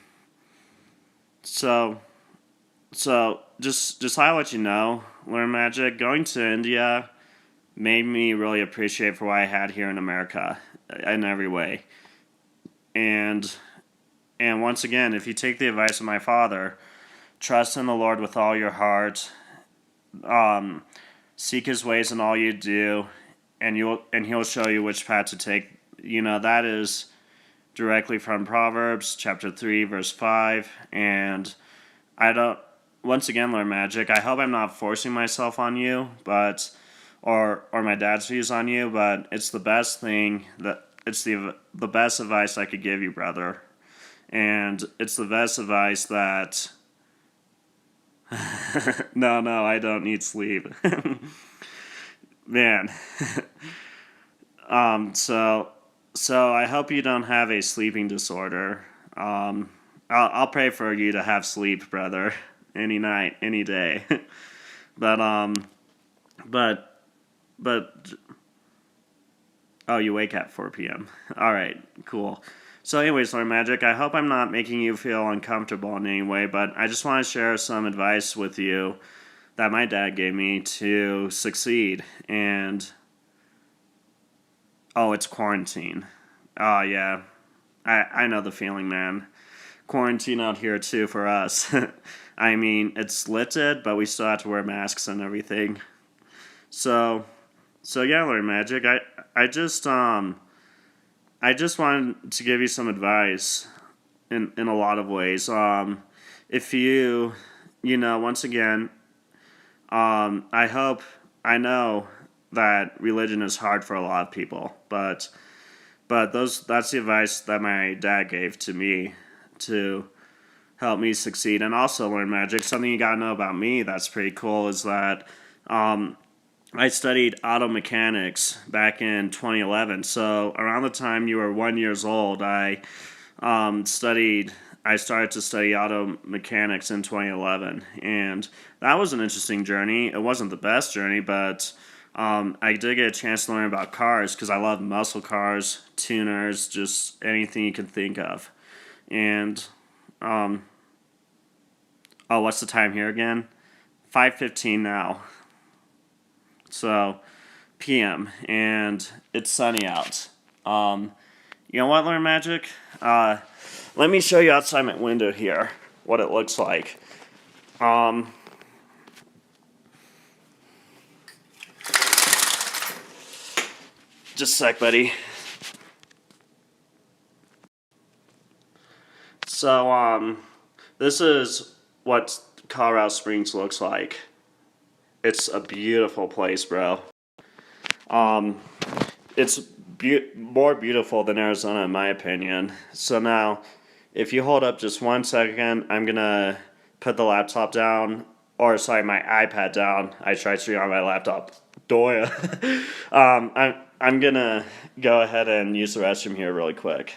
just I let you know, Learn Magic, going to India made me really appreciate for what I had here in America in every way. And once again, if you take the advice of my father, trust in the Lord with all your heart, seek his ways in all you do, and he'll show you which path to take. You know, that is directly from Proverbs Chapter 3, verse 5. And once again, Lord Magic, I hope I'm not forcing myself on you, but or my dad's views on you, but it's the best thing it's the best advice I could give you, brother. And it's the best advice that no, I don't need sleep. Man. So I hope you don't have a sleeping disorder. I'll pray for you to have sleep, brother, any night, any day. but oh, you wake at 4 p.m. All right, cool. So anyways, Lord Magic, I hope I'm not making you feel uncomfortable in any way, but I just want to share some advice with you that my dad gave me to succeed. And oh, it's quarantine. Oh, yeah. I know the feeling, man. Quarantine out here, too, for us. I mean, it's lifted, but we still have to wear masks and everything. So yeah, Lord Magic, I just wanted to give you some advice in a lot of ways. If you know, once again, I know that religion is hard for a lot of people, but that's the advice that my dad gave to me to help me succeed. And also, Learn Magic, something you gotta know about me that's pretty cool is that I studied auto mechanics back in 2011. So around the time you were 1 year old, I started to study auto mechanics in 2011, and that was an interesting journey. It wasn't the best journey, but I did get a chance to learn about cars because I love muscle cars, tuners, just anything you can think of. And oh, what's the time here again? 5:15 now. So p.m. and it's sunny out. You know what, Learn Magic? Let me show you outside my window here what it looks like. Just a sec, buddy. So this is what Colorado Springs looks like. It's a beautiful place, bro. Um, it's more beautiful than Arizona, in my opinion. So now, if you hold up just 1 second, I'm gonna put the laptop down, or sorry, my iPad down. I tried to on my laptop. Doya. I'm gonna go ahead and use the restroom here really quick.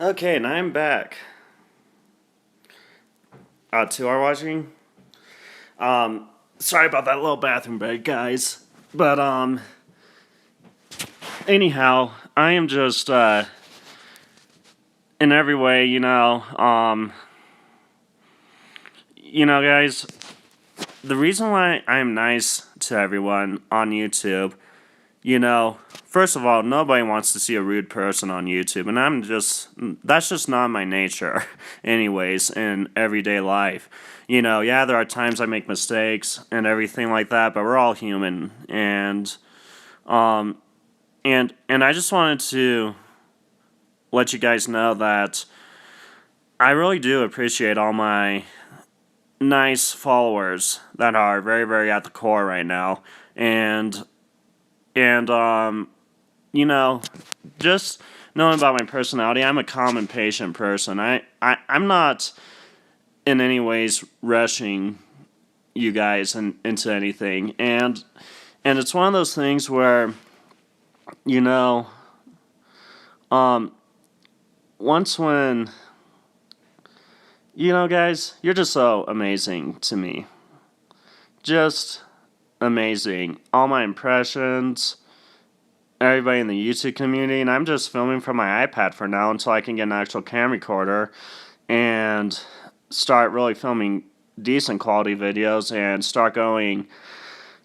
Okay, and I'm back. 2 hour watching. Sorry about that little bathroom break, guys. But anyhow, I am just in every way, guys. The reason why I'm nice to everyone on YouTube, first of all, nobody wants to see a rude person on YouTube, and that's just not my nature, anyways, in everyday life. Yeah, there are times I make mistakes and everything like that, but we're all human, and I just wanted to let you guys know that I really do appreciate all my nice followers that are very, very at the core right now, and just knowing about my personality, I'm a calm and patient person. I'm not in any ways rushing you guys into anything, and it's one of those things where, once when, guys, you're just so amazing to me. Just amazing. All my impressions, everybody in the YouTube community, and I'm just filming from my iPad for now until I can get an actual cam recorder and start really filming decent quality videos and start going,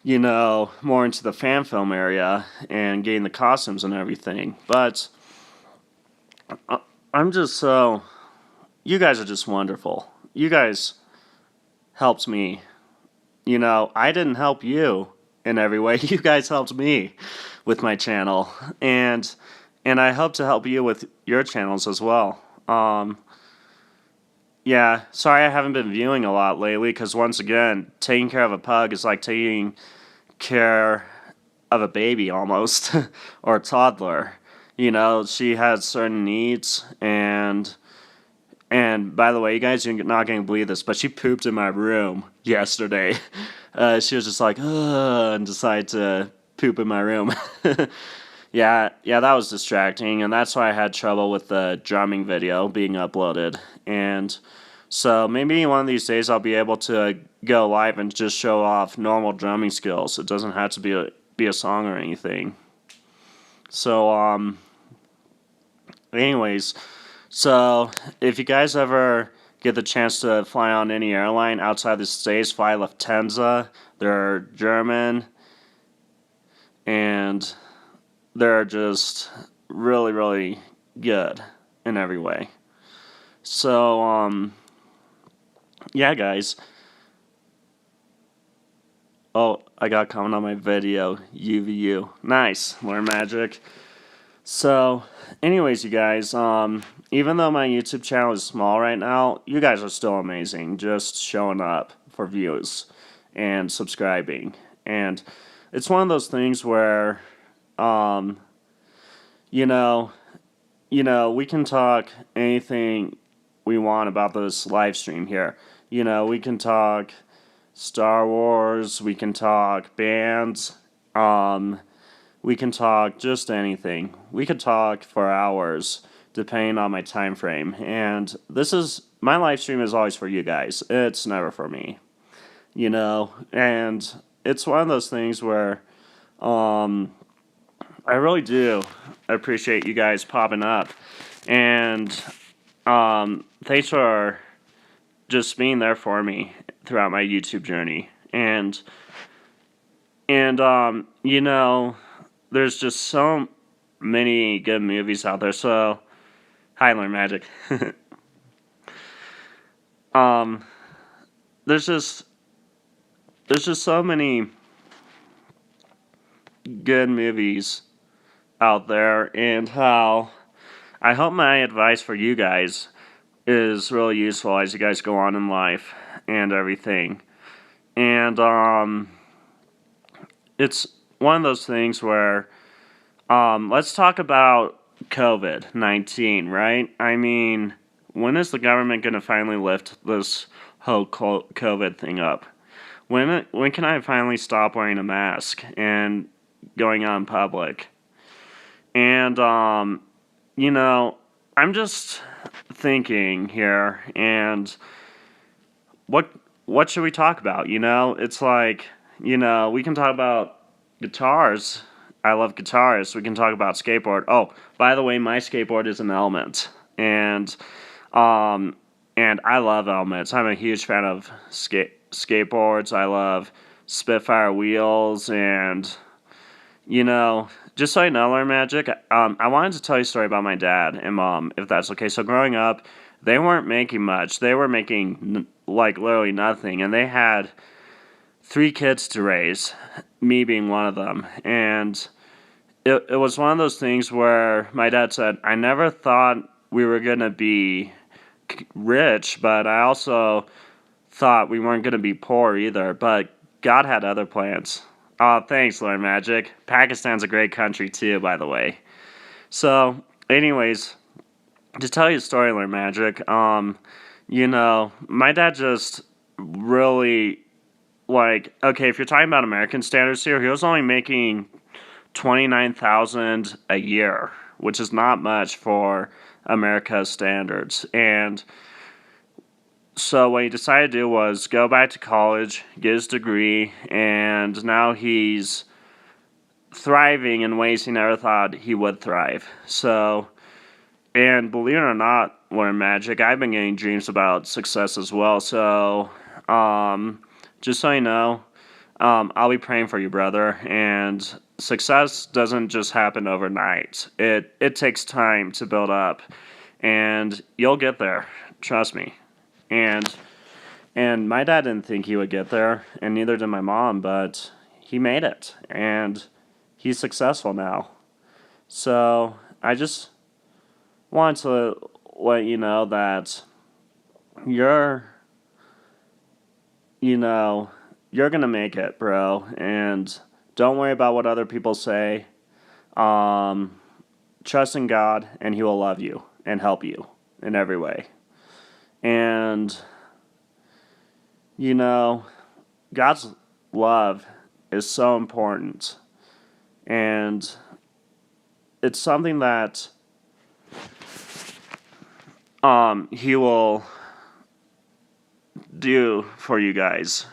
more into the fan film area and getting the costumes and everything. But I'm just so, you guys are just wonderful. You guys helped me. I didn't help you in every way. You guys helped me with my channel, and I hope to help you with your channels as well. Yeah, sorry I haven't been viewing a lot lately, because once again, taking care of a pug is like taking care of a baby almost, or a toddler. She has certain needs, and by the way, you guys are not going to believe this, but she pooped in my room yesterday. She was just like, ugh, and decided to poop in my room. Yeah, that was distracting, and that's why I had trouble with the drumming video being uploaded. And so maybe one of these days I'll be able to go live and just show off normal drumming skills. It doesn't have to be a song or anything. So, anyways, so if you guys ever get the chance to fly on any airline outside the States, fly Lufthansa. They're German, and they're just really, really good in every way. So, yeah, guys. Oh, I got a comment on my video. UVU. Nice. Learn magic. So, anyways, you guys, even though my YouTube channel is small right now, you guys are still amazing. Just showing up for views and subscribing, and it's one of those things where, um, you know, we can talk anything we want about this live stream here. We can talk Star Wars, we can talk bands, we can talk just anything. We could talk for hours depending on my time frame. And this is my live stream is always for you guys. It's never for me. And it's one of those things where I really do appreciate you guys popping up. And thanks for just being there for me throughout my YouTube journey. And there's just so many good movies out there. So, hi, Learn Magic. um, there's just so many good movies out there, and how I hope my advice for you guys is really useful as you guys go on in life and everything. And it's one of those things where let's talk about COVID-19, right? I mean, when is the government going to finally lift this whole COVID thing up? When can I finally stop wearing a mask and going out in public? And, I'm just thinking here, and what should we talk about? It's like, we can talk about guitars. I love guitars. We can talk about skateboard. Oh, by the way, my skateboard is an Element, and I love Elements. I'm a huge fan of skateboards. I love Spitfire wheels, and just so you know, Learn Magic, I wanted to tell you a story about my dad and mom, if that's okay. So growing up, they weren't making much. They were making literally nothing, and they had 3 kids to raise, me being one of them. And it was one of those things where my dad said, I never thought we were going to be rich, but I also thought we weren't going to be poor either. But God had other plans. Oh, thanks, Learn Magic. Pakistan's a great country too, by the way. So, anyways, to tell you a story, Learn Magic, my dad just really, okay, if you're talking about American standards here, he was only making $29,000 a year, which is not much for America's standards. And so what he decided to do was go back to college, get his degree, and now he's thriving in ways he never thought he would thrive. So, and believe it or not, Learn Magic, I've been getting dreams about success as well. So, just so you know, I'll be praying for you, brother. And success doesn't just happen overnight. It takes time to build up, and you'll get there. Trust me. And my dad didn't think he would get there, and neither did my mom, but he made it, and he's successful now. So I just want to let you know that you're gonna make it, bro, and don't worry about what other people say. Trust in God, and He will love you and help you in every way. And God's love is so important, and it's something that He will do for you guys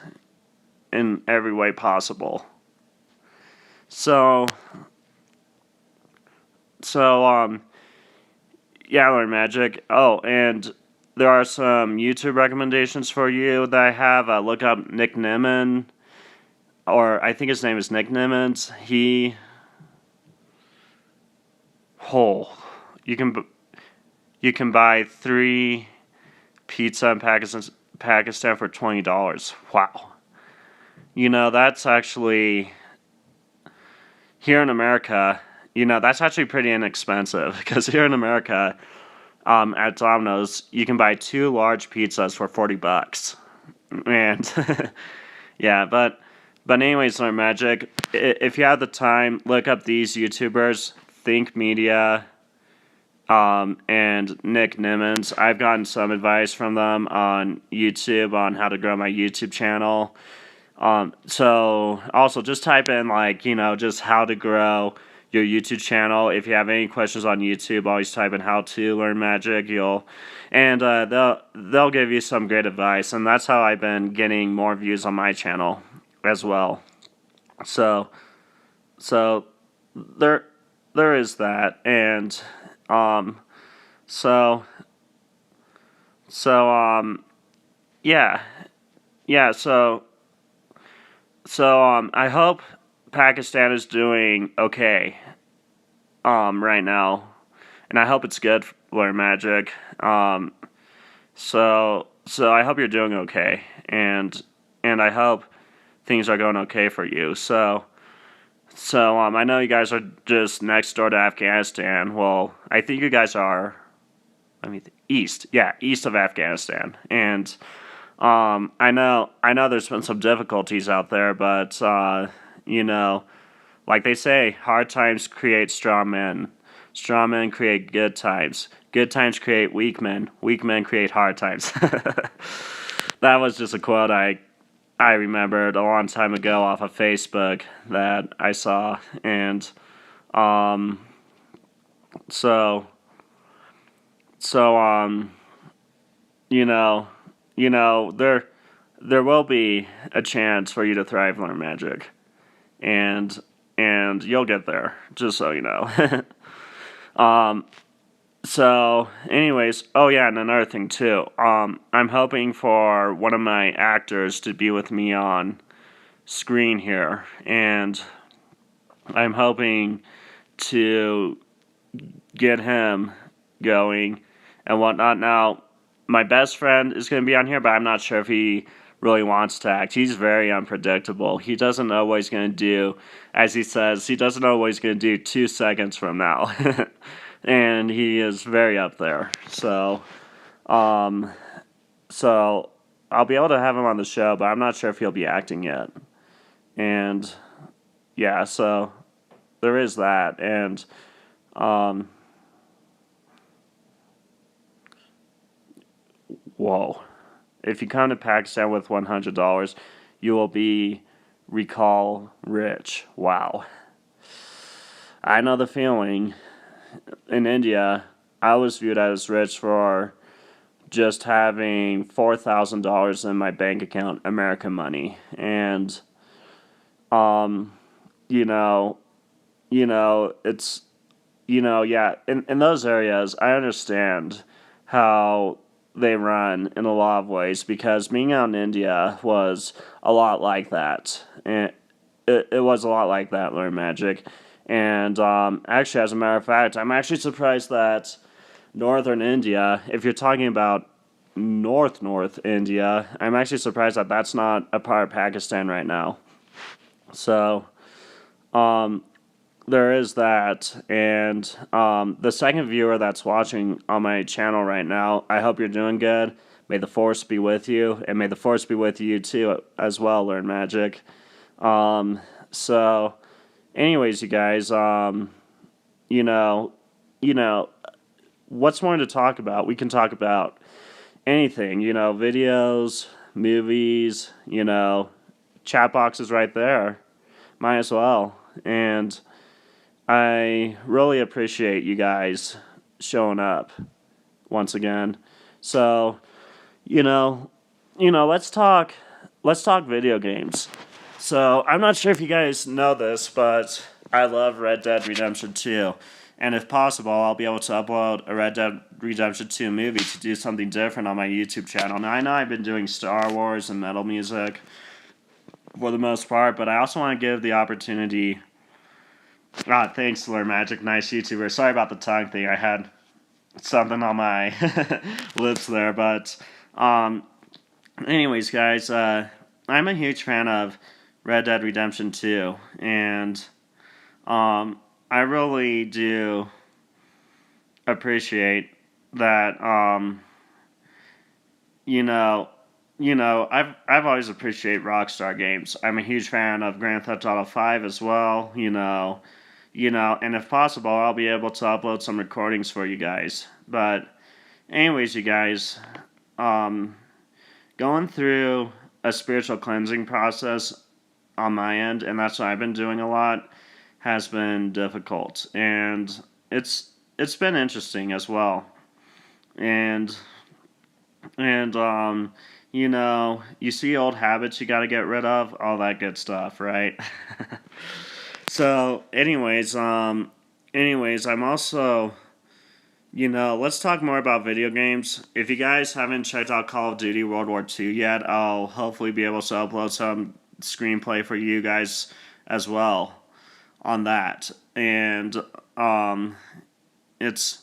in every way possible. So yeah, Learn Magic. Oh, and there are some YouTube recommendations for you that I have. Look up Nick Nimmin, or I think his name is Nick Nimmons. You can buy 3 pizza in Pakistan for $20. Wow. That's actually, here in America, that's actually pretty inexpensive because here in America, at Domino's, you can buy 2 large pizzas for $40. And yeah, but anyways, Learn Magic. If you have the time, look up these YouTubers, Think Media, and Nick Nimmons. I've gotten some advice from them on YouTube on how to grow my YouTube channel. So also just type in just how to grow your YouTube channel. If you have any questions on YouTube, always type in how to learn magic. They'll give you some great advice, and that's how I've been getting more views on my channel as well. So there is that, and so yeah, yeah. I hope Pakistan is doing okay right now, and I hope it's good for Learn Magic. So I hope you're doing okay, and I hope things are going okay for you. I know you guys are just next door to Afghanistan. Well, I think you guys are, east of Afghanistan, and I know there's been some difficulties out there, but like they say, hard times create strong men. Strong men create good times. Good times create weak men. Weak men create hard times. That was just a quote I remembered a long time ago off of Facebook that I saw, and so there will be a chance for you to thrive, Learn Magic, and you'll get there, just so you know. So, anyways, oh yeah, and another thing too. I'm hoping for one of my actors to be with me on screen here, and I'm hoping to get him going and whatnot. Now, my best friend is going to be on here, but I'm not sure if he really wants to act. He's very unpredictable. He doesn't know what he's going to do. As he says, he doesn't know what he's going to do 2 seconds from now. And he is very up there. So I'll be able to have him on the show, but I'm not sure if he'll be acting yet. And yeah, so there is that. And whoa. If you come to Pakistan with $100, you will be recall rich. Wow. I know the feeling. In India, I was viewed as rich for just having $4,000 in my bank account, American money. And, it's, yeah, in those areas, I understand how they run in a lot of ways, because being out in India was a lot like that. And it was a lot like that, Learn Magic. And actually, as a matter of fact, I'm actually surprised that northern India, if you're talking about north India, I'm actually surprised that that's not a part of Pakistan right now. So there is that. And the second viewer that's watching on my channel right now, I hope you're doing good. May the force be with you, and may the force be with you too as well, Learn Magic. Anyways, you guys, what's more to talk about? We can talk about anything, videos, movies, chat boxes right there. Might as well. And I really appreciate you guys showing up once again. So, let's talk video games. So, I'm not sure if you guys know this, but I love Red Dead Redemption 2. And if possible, I'll be able to upload a Red Dead Redemption 2 movie to do something different on my YouTube channel. Now, I know I've been doing Star Wars and metal music for the most part, but I also want to give the opportunity... thanks, Learn Magic. Nice YouTuber. Sorry about the tongue thing. I had something on my lips there, but... anyways, guys, I'm a huge fan of Red Dead Redemption 2, and I really do appreciate that. You know, I've always appreciated Rockstar games. I'm a huge fan of Grand Theft Auto 5 as well. And if possible, I'll be able to upload some recordings for you guys. But anyways, you guys, um, going through a spiritual cleansing process on my end, and that's what I've been doing a lot, has been difficult, and it's been interesting as well. And you see old habits you got to get rid of, all that good stuff, right? So, I'm also, let's talk more about video games. If you guys haven't checked out Call of Duty World War II yet, I'll hopefully be able to upload some screenplay for you guys as well on that. And it's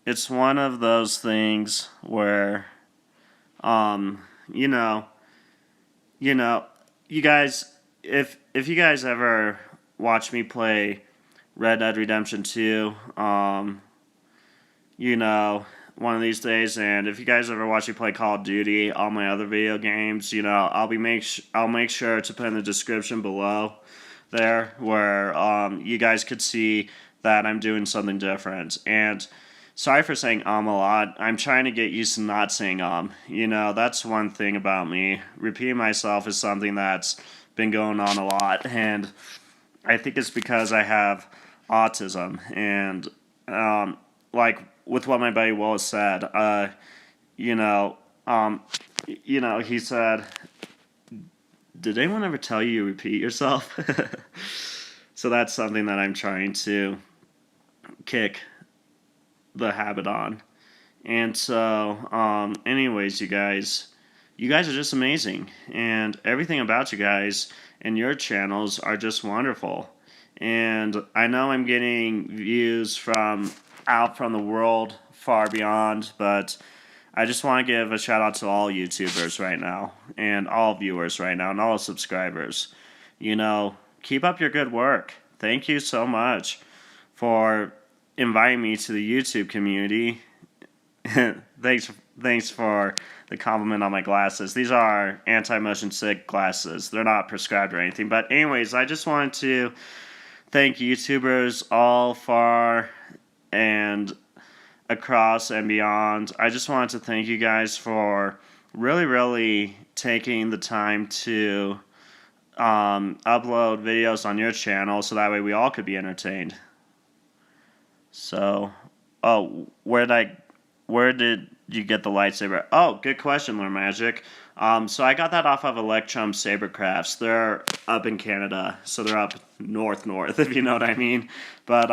it's one of those things where um, you know, you know, you guys, if you guys ever watch me play Red Dead Redemption 2, you know, one of these days, and if you guys ever watch me play Call of Duty, all my other video games, I'll make sure to put in the description below there where you guys could see that I'm doing something different. And sorry for saying a lot. I'm trying to get used to not saying that's one thing about me. Repeating myself is something that's been going on a lot, and I think it's because I have autism. And like with what my buddy Will said, you know, um, he said, "Did anyone ever tell you repeat yourself?" So that's something that I'm trying to kick the habit on. And so, anyways, you guys are just amazing, and everything about you guys and your channels are just wonderful. And I know I'm getting views from out from the world far beyond, but I just want to give a shout out to all YouTubers right now, and all viewers right now, and all subscribers. Keep up your good work. Thank you so much for inviting me to the YouTube community. Thanks for the compliment on my glasses. These are anti-motion sick glasses. They're not prescribed or anything. But anyways, I just wanted to thank YouTubers all far and across and beyond. I just wanted to thank you guys for really, really taking the time to upload videos on your channel so that way we all could be entertained. So, where did you get the lightsaber? Oh, good question, Lord Magic. So I got that off of Electrum Sabercrafts. They're up in Canada, so they're up north, if you know what I mean. But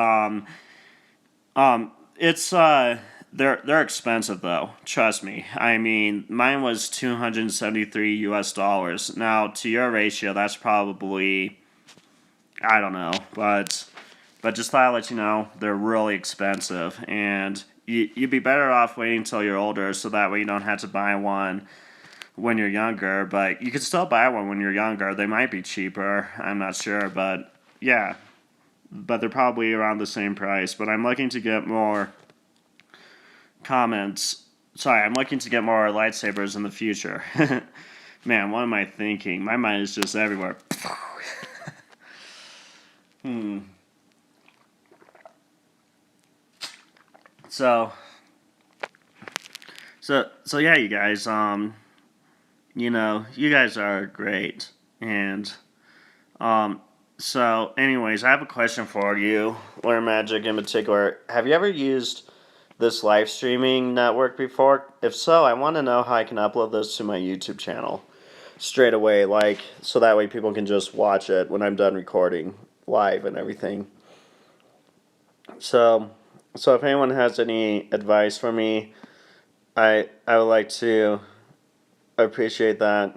it's they're expensive though. Trust me. I mean, mine was $273. Now to your ratio, that's probably, I don't know, but just thought I'd let you know they're really expensive, and you'd be better off waiting until you're older, so that way you don't have to buy one when you're younger. But you could still buy one when you're younger. They might be cheaper. I'm not sure, but yeah. But they're probably around the same price. But I'm looking to get more comments. Sorry, I'm looking to get more lightsabers in the future. Man, what am I thinking? My mind is just everywhere. So yeah, you guys, you guys are great. And so anyways, I have a question for you, Learn Magic in particular. Have you ever used this live streaming network before? If so, I want to know how I can upload this to my YouTube channel straight away, like, so that way people can just watch it when I'm done recording live and everything. So if anyone has any advice for me, I would like to appreciate that.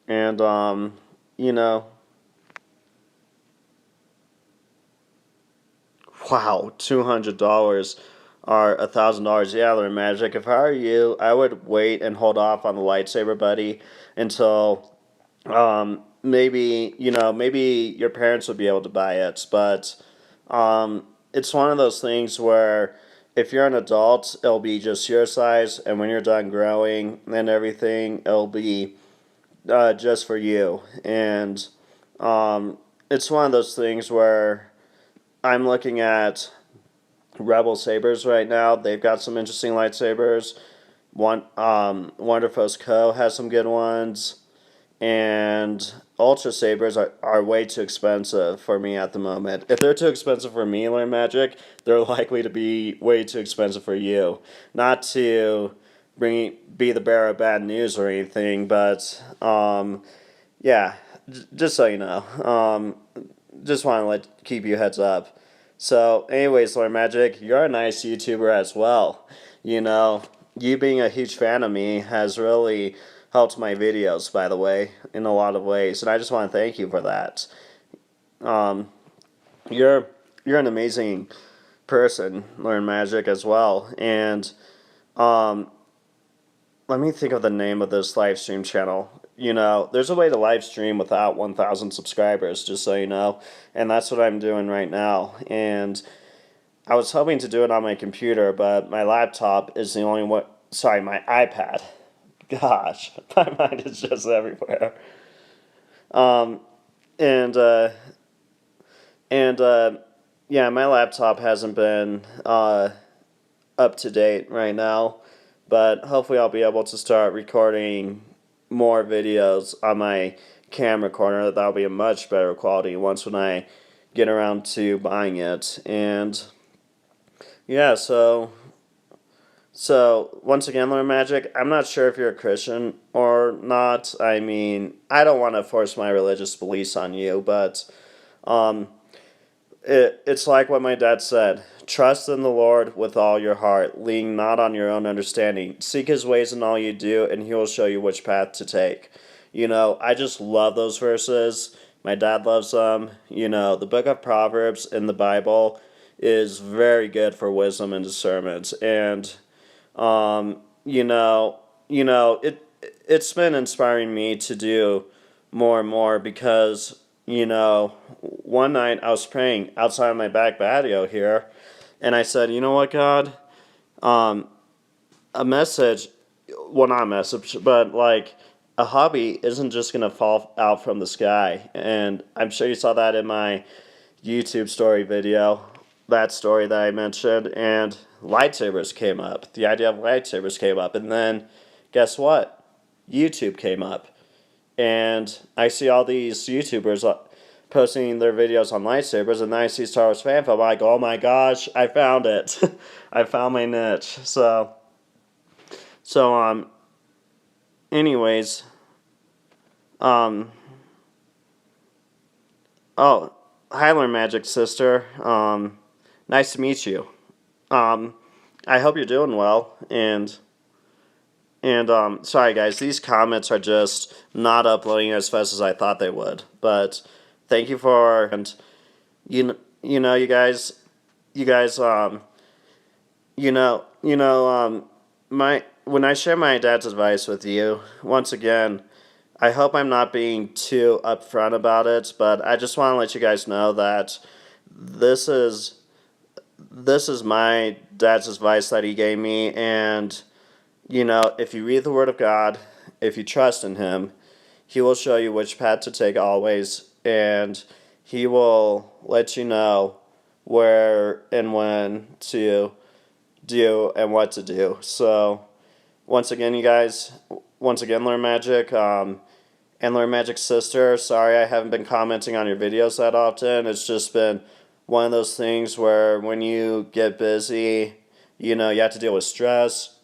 And you know, wow, $200 or $1,000. Yeah, Learn Magic. If I were you, I would wait and hold off on the lightsaber buddy until maybe your parents would be able to buy it, but It's one of those things where if you're an adult, it'll be just your size, and when you're done growing and everything, it'll be just for you. And it's one of those things where I'm looking at Rebel sabers right now. They've got some interesting lightsabers. Wonderful's Co. has some good ones, and Ultra Sabers are way too expensive for me at the moment. If they're too expensive for me, Learn Magic, they're likely to be way too expensive for you. Not to be the bearer of bad news or anything, but yeah, just so you know, just want to keep you heads up. So, anyways, Learn Magic, you're a nice YouTuber as well. You know, you being a huge fan of me has really helped my videos, by the way, in a lot of ways, and I just want to thank you for that. Um, you're you're an amazing person, Learn Magic as well, and um, let me think of the name of this live stream channel. You know, there's a way to live stream without 1,000 subscribers, just so you know, and that's what I'm doing right now. And I was hoping to do it on my computer, but my laptop is the only one. Sorry, my iPad. Gosh, my mind is just everywhere. Um, and and yeah, my laptop hasn't been up to date right now, but hopefully I'll be able to start recording more videos on my camera recorder. That'll be a much better quality once when I get around to buying it. And yeah, so once again, Learn Magic, I'm not sure if you're a Christian or not. I mean, I don't want to force my religious beliefs on you, but um, it's like what my dad said. Trust in the Lord with all your heart, lean not on your own understanding. Seek his ways in all you do, and he will show you which path to take. You know, I just love those verses. My dad loves them. You know, the book of Proverbs in the Bible is very good for wisdom and discernment. And it's been inspiring me to do more and more because, one night I was praying outside of my back patio here, and I said, you know what, God, um, a message, well, not a message, but like a hobby isn't just going to fall out from the sky. And I'm sure you saw that in my YouTube story video, that story that I mentioned, and lightsabers came up. The idea of lightsabers came up, and then guess what? YouTube came up, and I see all these YouTubers posting their videos on lightsabers, and then I see Star Wars fan film. I'm like, oh my gosh, I found it! I found my niche. So, anyways, um, oh, Hyler Magic sister, nice to meet you. Um, I hope you're doing well, and sorry guys, these comments are just not uploading as fast as I thought they would. But thank you for, and you know you guys my when I share my dad's advice with you, once again, I hope I'm not being too upfront about it, but I just want to let you guys know that this is this is my dad's advice that he gave me, and if you read the Word of God, if you trust in Him, He will show you which path to take always, and He will let you know where and when to do and what to do. So, once again, you guys, once again, Learn Magic, and Learn Magic's sister, sorry I haven't been commenting on your videos that often. It's just been one of those things where when you get busy, you have to deal with stress,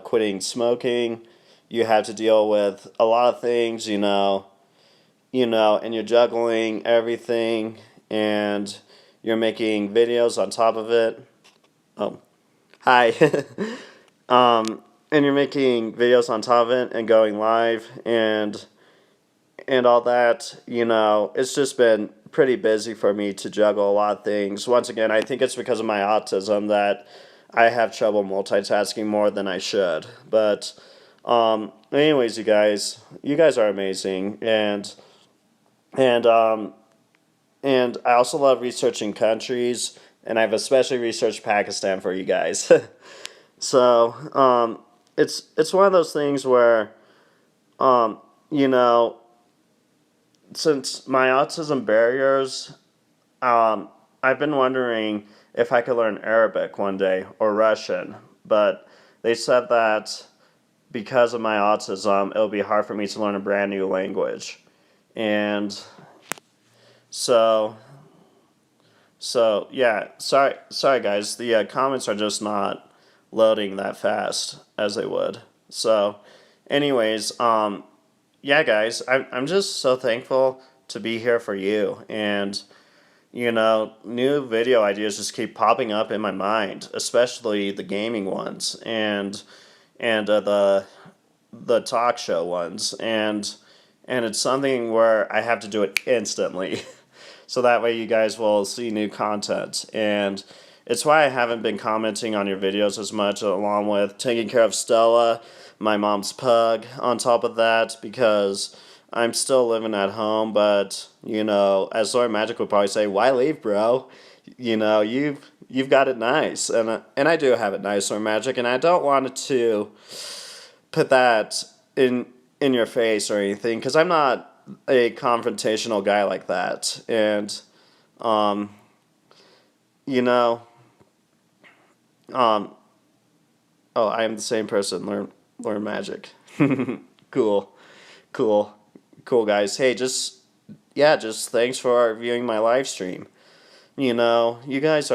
quitting smoking. You have to deal with a lot of things, and you're juggling everything, and you're making videos on top of it. Oh, hi. And you're making videos on top of it and going live and all that. It's just been pretty busy for me to juggle a lot of things. Once again, I think it's because of my autism that I have trouble multitasking more than I should. But anyways, you guys are amazing, and and I also love researching countries, and I've especially researched Pakistan for you guys. So it's one of those things where um, you know, since my autism barriers, um, I've been wondering if I could learn Arabic one day or Russian, but they said that because of my autism, it'll be hard for me to learn a brand new language. And so, yeah, sorry guys, the comments are just not loading that fast as they would. So, anyways, yeah, guys, I'm just so thankful to be here for you. And, new video ideas just keep popping up in my mind, especially the gaming ones and the talk show ones. And it's something where I have to do it instantly. So that way you guys will see new content. And it's why I haven't been commenting on your videos as much, along with taking care of Stella, my mom's pug, on top of that, because I'm still living at home. But, as Lord Magic would probably say, why leave, bro? You've got it nice. And I do have it nice, Lord Magic, and I don't want to put that in your face or anything, because I'm not a confrontational guy like that. And um you know um oh, I am the same person. Learn magic. Cool, cool, cool, guys. Hey, just thanks for viewing my live stream. You guys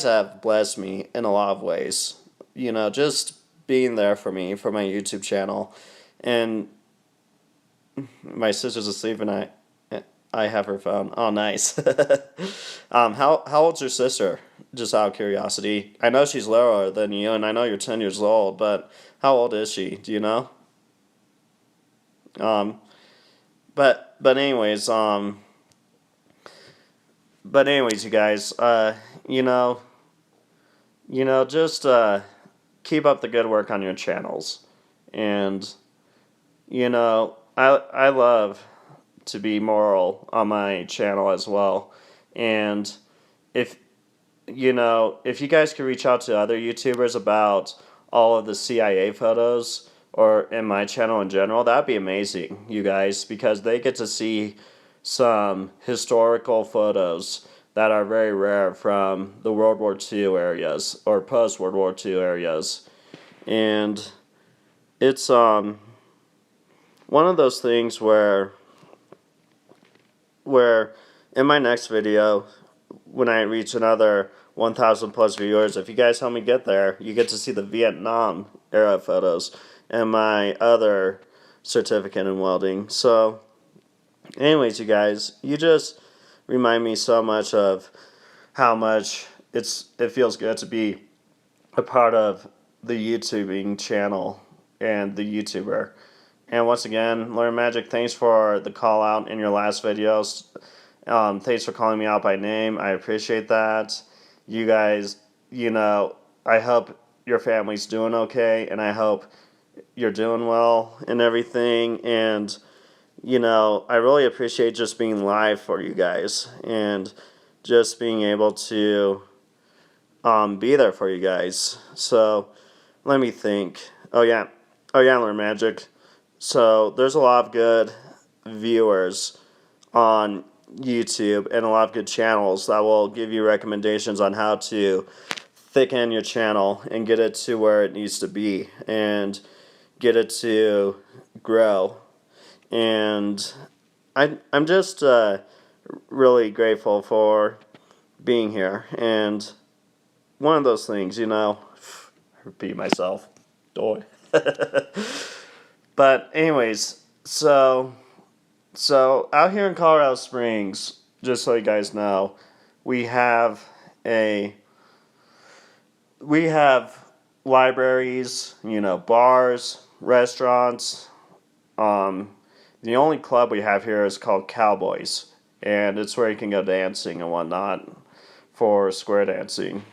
have blessed me in a lot of ways. Just being there for me for my YouTube channel. And my sister's asleep, and I have her phone. Oh, nice. How old's your sister? Just out of curiosity. I know she's lower than you, and I know you're 10 years old, but how old is she? Do you know? Um, but anyways, you guys, you know, just keep up the good work on your channels, and I love to be moral on my channel as well. And if if you guys could reach out to other YouTubers about all of the CIA photos, or in my channel in general, that'd be amazing, you guys, because they get to see some historical photos that are very rare from the World War II areas or post World War II areas. And it's one of those things where in my next video, when I reach another 1,000 plus viewers, if you guys help me get there, you get to see the Vietnam era photos and my other certificate in welding. So anyways, you guys, you just remind me so much of how much it feels good to be a part of the YouTubing channel and the YouTuber. And once again, Learn Magic, thanks for the call out in your last videos. Thanks for calling me out by name. I appreciate that. You guys, I hope your family's doing okay, and I hope you're doing well and everything. And, I really appreciate just being live for you guys and just being able to be there for you guys. So, let me think. Oh, yeah, Learn Magic. So there's a lot of good viewers on YouTube and a lot of good channels that will give you recommendations on how to thicken your channel and get it to where it needs to be and get it to grow. And I'm just really grateful for being here. And one of those things, I repeat myself. Doy. But anyways, so out here in Colorado Springs, just so you guys know, we have libraries, bars, restaurants. The only club we have here is called Cowboys, and it's where you can go dancing and whatnot for square dancing.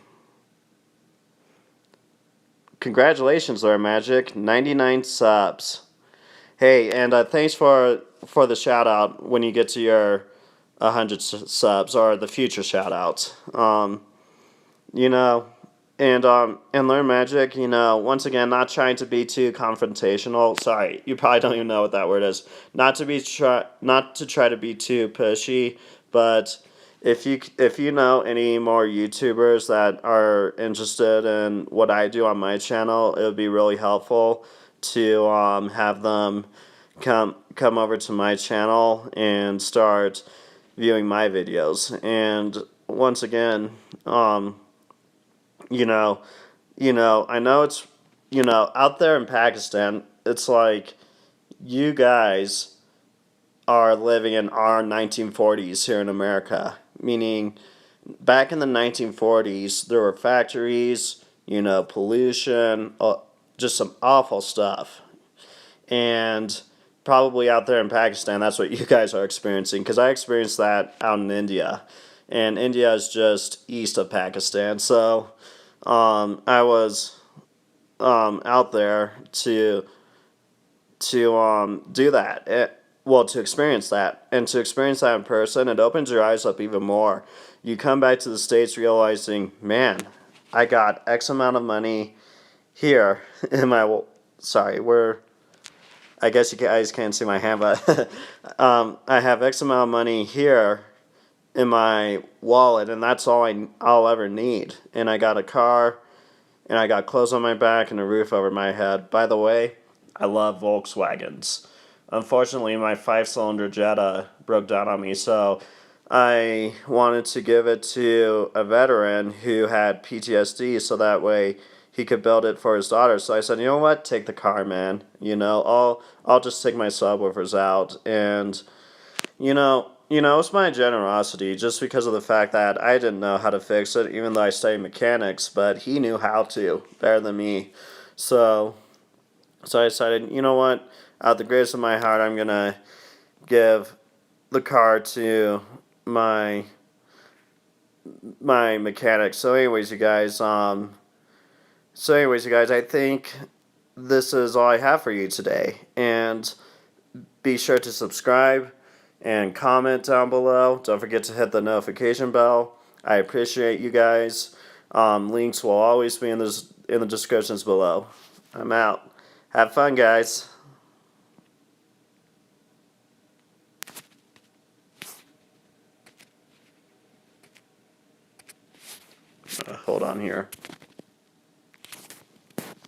Congratulations, Lord Magic, 99 subs. Hey, and thanks for the shout out when you get to your 100 subs or the future shout outs. You know, and learn magic. Once again, not trying to be too confrontational. Sorry, you probably don't even know what that word is. Not to try to be too pushy, but if you know any more YouTubers that are interested in what I do on my channel, it would be really helpful to have them come over to my channel and start viewing my videos. And once again, you know, I know it's, out there in Pakistan, it's like you guys are living in our 1940s here in America, meaning back in the 1940s, there were factories, pollution, just some awful stuff. And probably out there in Pakistan, that's what you guys are experiencing, because I experienced that out in India. And India is just east of Pakistan. So I was out there to do that. To experience that. And to experience that in person, it opens your eyes up even more. You come back to the States realizing, man, I got X amount of money here in my, sorry, I guess you guys can't see my hand, but I have X amount of money here in my wallet, and that's all I'll ever need. And I got a car, and I got clothes on my back, and a roof over my head. By the way, I love Volkswagens. Unfortunately, my 5-cylinder Jetta broke down on me, so I wanted to give it to a veteran who had PTSD, so that way he could build it for his daughter. So I said, you know what, take the car, man. I'll just take my subwoofers out, and it's my generosity just because of the fact that I didn't know how to fix it, even though I studied mechanics, but he knew how to better than me. So I decided, you know what, out of the greatest of my heart, I'm gonna give the car to my mechanic. So anyways, you guys, I think this is all I have for you today. And be sure to subscribe and comment down below. Don't forget to hit the notification bell. I appreciate you guys. Links will always be in the descriptions below. I'm out. Have fun, guys. Hold on here.